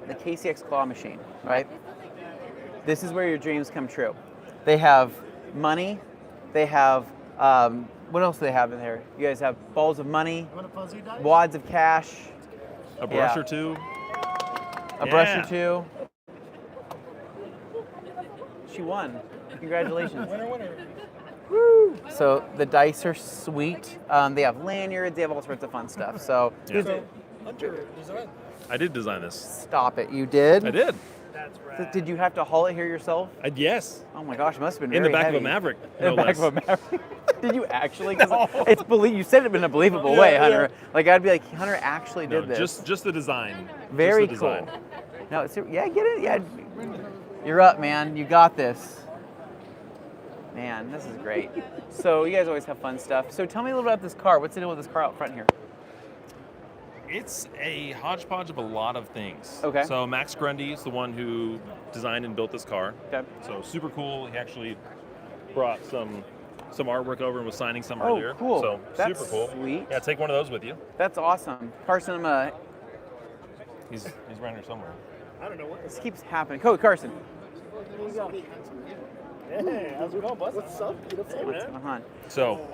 The KCX claw machine, right? This is where your dreams come true. They have money. They have, what else do they have in there? You guys have balls of money, wads of cash. A brush or two. A brush or two. She won. Congratulations. Winner. Woo! So the dice are sweet. They have lanyards. They have all sorts of fun stuff. So Hunter design. I did design this. Stop it. You did? I did. That's So did you have to haul it here yourself? Yes. Oh my gosh, it must have been In very the back heavy. of a Maverick. In the no back less. of a Maverick. Did you actually? Because you said it in a believable way, Hunter. Like I'd be like, Hunter actually did this. Just the design. Very just the design. cool. No, get it. Yeah, you're up, man. You got this. Man, this is great. So you guys always have fun stuff. So tell me a little bit about this car. What's the deal with this car out front here? It's a hodgepodge of a lot of things. Okay. So Max Grundy is the one who designed and built this car. Okay. So super cool. He actually brought some artwork over and was signing some Oh, earlier. cool. So That's super cool. sweet. Yeah, take one of those with you. That's awesome. Carson, He's around here somewhere. I don't know what this keeps happening. Carson. Hey, how's it going, bud? What's up, beautiful? What's going on? So,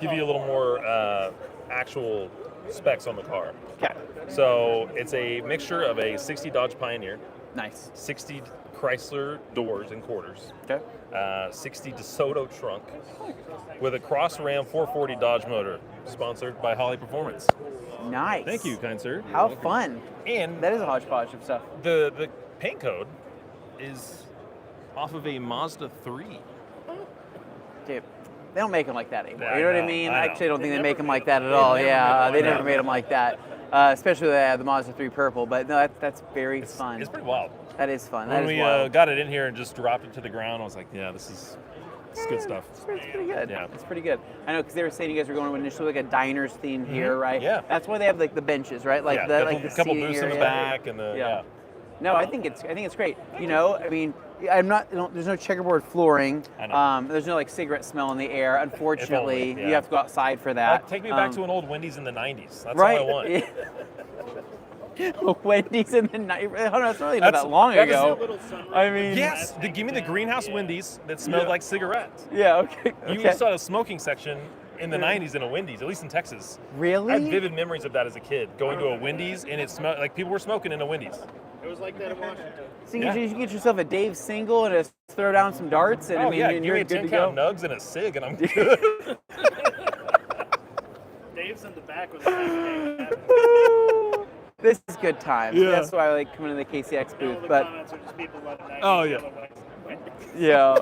give you a little more actual specs on the car. Okay. So it's a mixture of a 60 Dodge Pioneer, Nice. 60 Chrysler doors and quarters, Okay. 60 DeSoto trunk, with a Cross Ram 440 Dodge motor, sponsored by Holly Performance. Nice. Thank you, kind sir. How fun. And That is a hodgepodge of stuff. the paint code is off of a Mazda 3. Dude, they don't make them like that anymore. I You know what I know, mean? I I know. actually don't think they make them like that at all. Yeah, they never made them like that. Especially the Mazda 3 purple. But no, that's very fun. It's pretty wild. That is fun. When That is we wild. got it in here and just dropped it to the ground, I was like, yeah, this is It's good stuff. It's pretty good. Yeah. It's pretty good. I know because they were saying you guys were going with initially like a diners theme here, right? Yeah. That's why they have like the benches, right? Like yeah, the like the couple seating booths in the area. back and the yeah. No, I think it's great. You know, I mean, there's no checkerboard flooring. I know. There's no like cigarette smell in the air. Unfortunately, only, yeah. you have to go outside for that. Like, take me back to an old Wendy's in the 90s. That's right? all I want. Wendy's in the night. That's really not that long ago. I mean, yes, give me the greenhouse Wendy's that smelled like cigarettes. Yeah. Okay. You saw a smoking section in the 90s in a Wendy's, at least in Texas. Really? I have vivid memories of that as a kid, going to a Wendy's and it smelled like people were smoking in a Wendy's. It was like that in Washington. So you get yourself a Dave single and just throw down some darts, and I mean, and you're good to go. 10 count nugs and a cig, and I'm good. Dave's in the back with a This is good times. Yeah. That's why I like coming to the KCX booth. But comments are just people letting that Oh, yeah. yeah,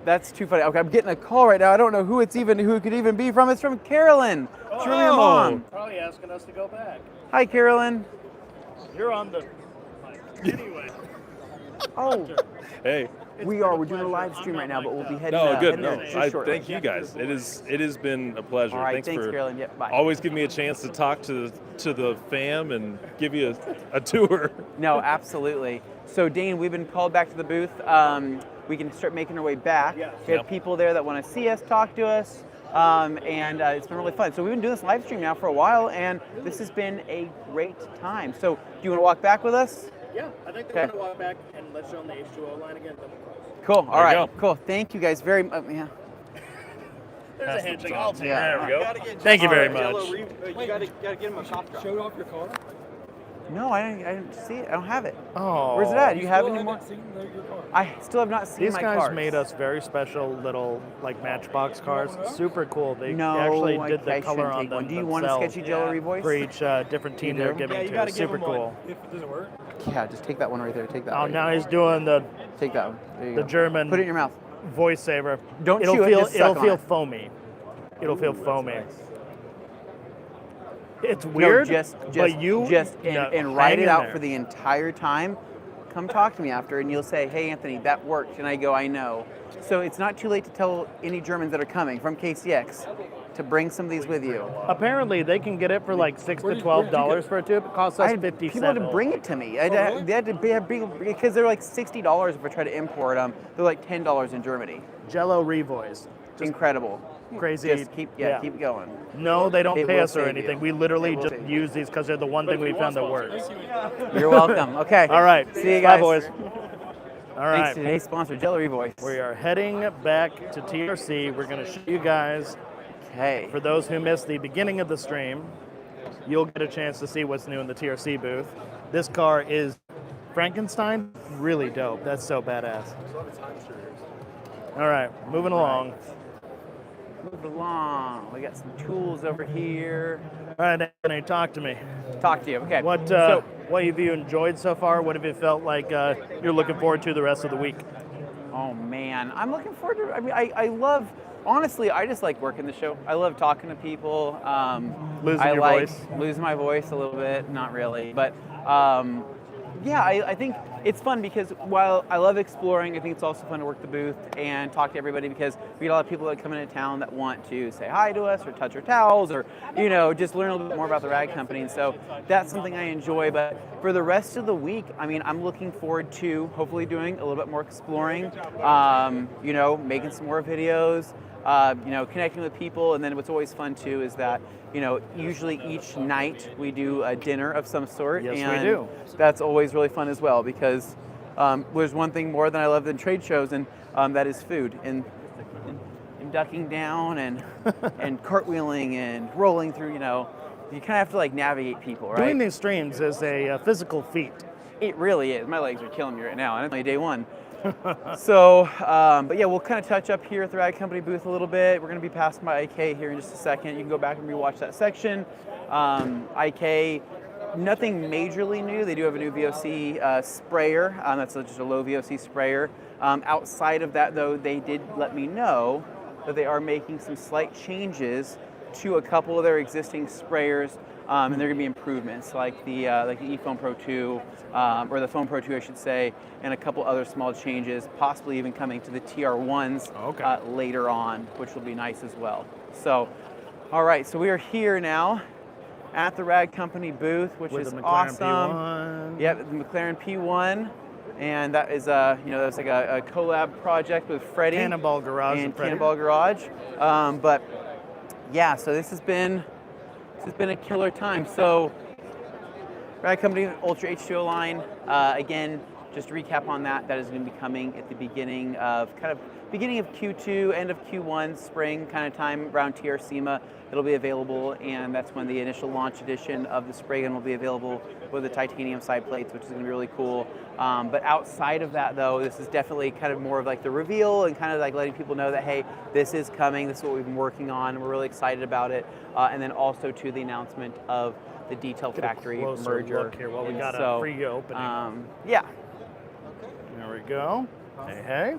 that's too funny. Okay, I'm getting a call right now. I don't know who it could even be from. It's from Carolyn. It's from your mom. Probably asking us to go back. Hi, Carolyn. You're on the mic. Anyway. Oh. Hey. We're doing a live stream right now, but we'll be heading. No, good. heading No, there I shortly. thank you guys. It has been a pleasure. All right, thanks for Carolyn. Yep, bye. always giving me a chance to talk to the fam and give you a tour. No, absolutely. So Dane, we've been called back to the booth. We can start making our way back. We have people there that want to see us, talk to us, and it's been really fun. So we've been doing this live stream now for a while, and this has been a great time. So do you want to walk back with us? Yeah, I think they're going to walk back and let's show them the H2O line again. Then we'll close. Cool. All right. Cool. Thank you guys very much. Yeah. There's a handshake. I'll take it. There we go. Thank you very much. You gotta get him a cop drop. Show off your car. No, I didn't see it. I don't have it. Oh. Where's it at? Do you have any more? I still have not seen These my guys cards. made us very special little like Matchbox cars. Super cool. They No, actually I did the shouldn't color on take them one. Do you want a themselves sketchy Jello revoice? for each different team they're giving to. Super cool. Does it work? Yeah, just take that one right there. Take that. Oh, right now there. he's doing the Take that one. There you the go. German Put it in your mouth. voice saver. Don't it'll chew it, feel just suck on feel it. foamy. It'll feel foamy. Nice. It's weird, No, just but you and write hang it in out there. for the entire time. Come talk to me after, and you'll say, "Hey, Anthony, that worked," and I go, "I know." So it's not too late to tell any Germans that are coming from KCX to bring some of these with you. Apparently, they can get it for like $6 to $12 for a tube. It costs us 50 People had cents. to bring it to me. They had to be because they're like $60 if I try to import them. They're like $10 in Germany. Jello Revoice. Incredible. Crazy. Just keep going. No, they don't It pay will us or save anything. you. We literally It will just save you. use these because they're the one thing we found that works. You're welcome. Okay. All right. See you Bye, guys. boys. All right. Thanks to today's sponsor, Jello Revoice. We are heading back to TRC. We're going to show you guys. Okay. For those who missed the beginning of the stream, you'll get a chance to see what's new in the TRC booth. This car is Frankenstein. Really dope. That's so badass. All right, moving along. Move along. We got some tools over here. All right, Anthony, talk to me. Talk to you. Okay. What have you enjoyed so far? What have you felt like you're looking forward to the rest of the week? Oh man, I'm looking forward to. I mean, I love. Honestly, I just like working the show. I love talking to people. Losing your voice? Losing my voice a little bit, not really, but yeah, I think it's fun because while I love exploring, I think it's also fun to work the booth and talk to everybody because we get a lot of people that come into town that want to say hi to us or touch our towels or, you know, just learn a little bit more about the rag company. And so that's something I enjoy. But for the rest of the week, I mean, I'm looking forward to hopefully doing a little bit more exploring, you know, making some more videos. You know, connecting with people, and then what's always fun too is that, you know, usually each night we do a dinner of some sort. Yes, and we do. That's always really fun as well because there's one thing more than I love than trade shows, and that is food and ducking down and and cartwheeling and rolling through. You know, you kind of have to like navigate people, right? Doing these streams is a physical feat. It really is. My legs are killing me right now, and it's only day one. So, but yeah, we'll kind of touch up here at the Rag Company booth a little bit. We're going to be passing by IK here in just a second. You can go back and rewatch that section. IK, nothing majorly new. They do have a new VOC sprayer. That's just a low VOC sprayer. Outside of that, though, they did let me know that they are making some slight changes to a couple of their existing sprayers and there are going to be improvements like the eFoam Pro 2, or the Foam Pro 2, I should say, and a couple other small changes, possibly even coming to the TR1s later on, which will be nice as well. So, all right, so we are here now at the Rad Company booth, which With is the McLaren awesome. P1. Yep, the McLaren P1. And that is that's like a collab project with Freddie. Cannonball Garage and Freddie. Cannonball Garage. But yeah, so this has been a killer time. So Rad Company Ultra H2O line, again, just to recap on that, that is going to be coming at the beginning of Q2, end of Q1, spring kind of time around TR SEMA. It'll be available, and that's when the initial launch edition of the spray gun will be available with the titanium side plates, which is going to be really cool. But outside of that, though, this is definitely kind of more of like the reveal and kind of like letting people know that, hey, this is coming, this is what we've been working on, and we're really excited about it. And then also to the announcement of the Detail Factory merger. Look here, well, we got so, a free opening. Yeah. There we go. Hey, hey.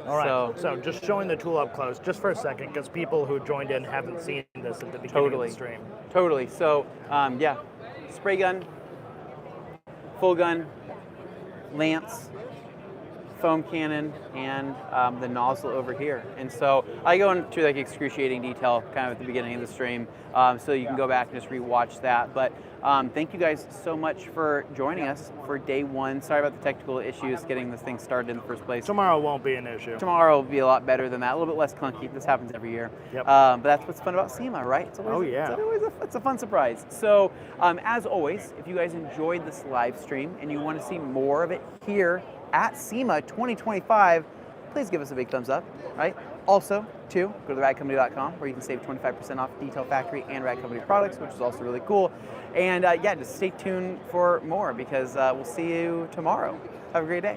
All right, so just showing the tool up close, just for a second, because people who joined in haven't seen this at the beginning of the stream. Totally. So, yeah, spray gun, full gun, lance, foam cannon, and the nozzle over here. And so I go into like excruciating detail kind of at the beginning of the stream, so you can go back and just rewatch that. But thank you guys so much for joining us for day one. Sorry about the technical issues getting this thing started in the first place. Tomorrow won't be an issue. Tomorrow will be a lot better than that, a little bit less clunky. This happens every year. Yep. But that's what's fun about SEMA, right? It's always, yeah. it's a fun surprise. So as always, if you guys enjoyed this live stream and you want to see more of it here at SEMA 2025, please give us a big thumbs up, right? Also, go to radcompany.com where you can save 25% off Detail Factory and Rad Company products, which is also really cool. And yeah, just stay tuned for more because we'll see you tomorrow. Have a great day.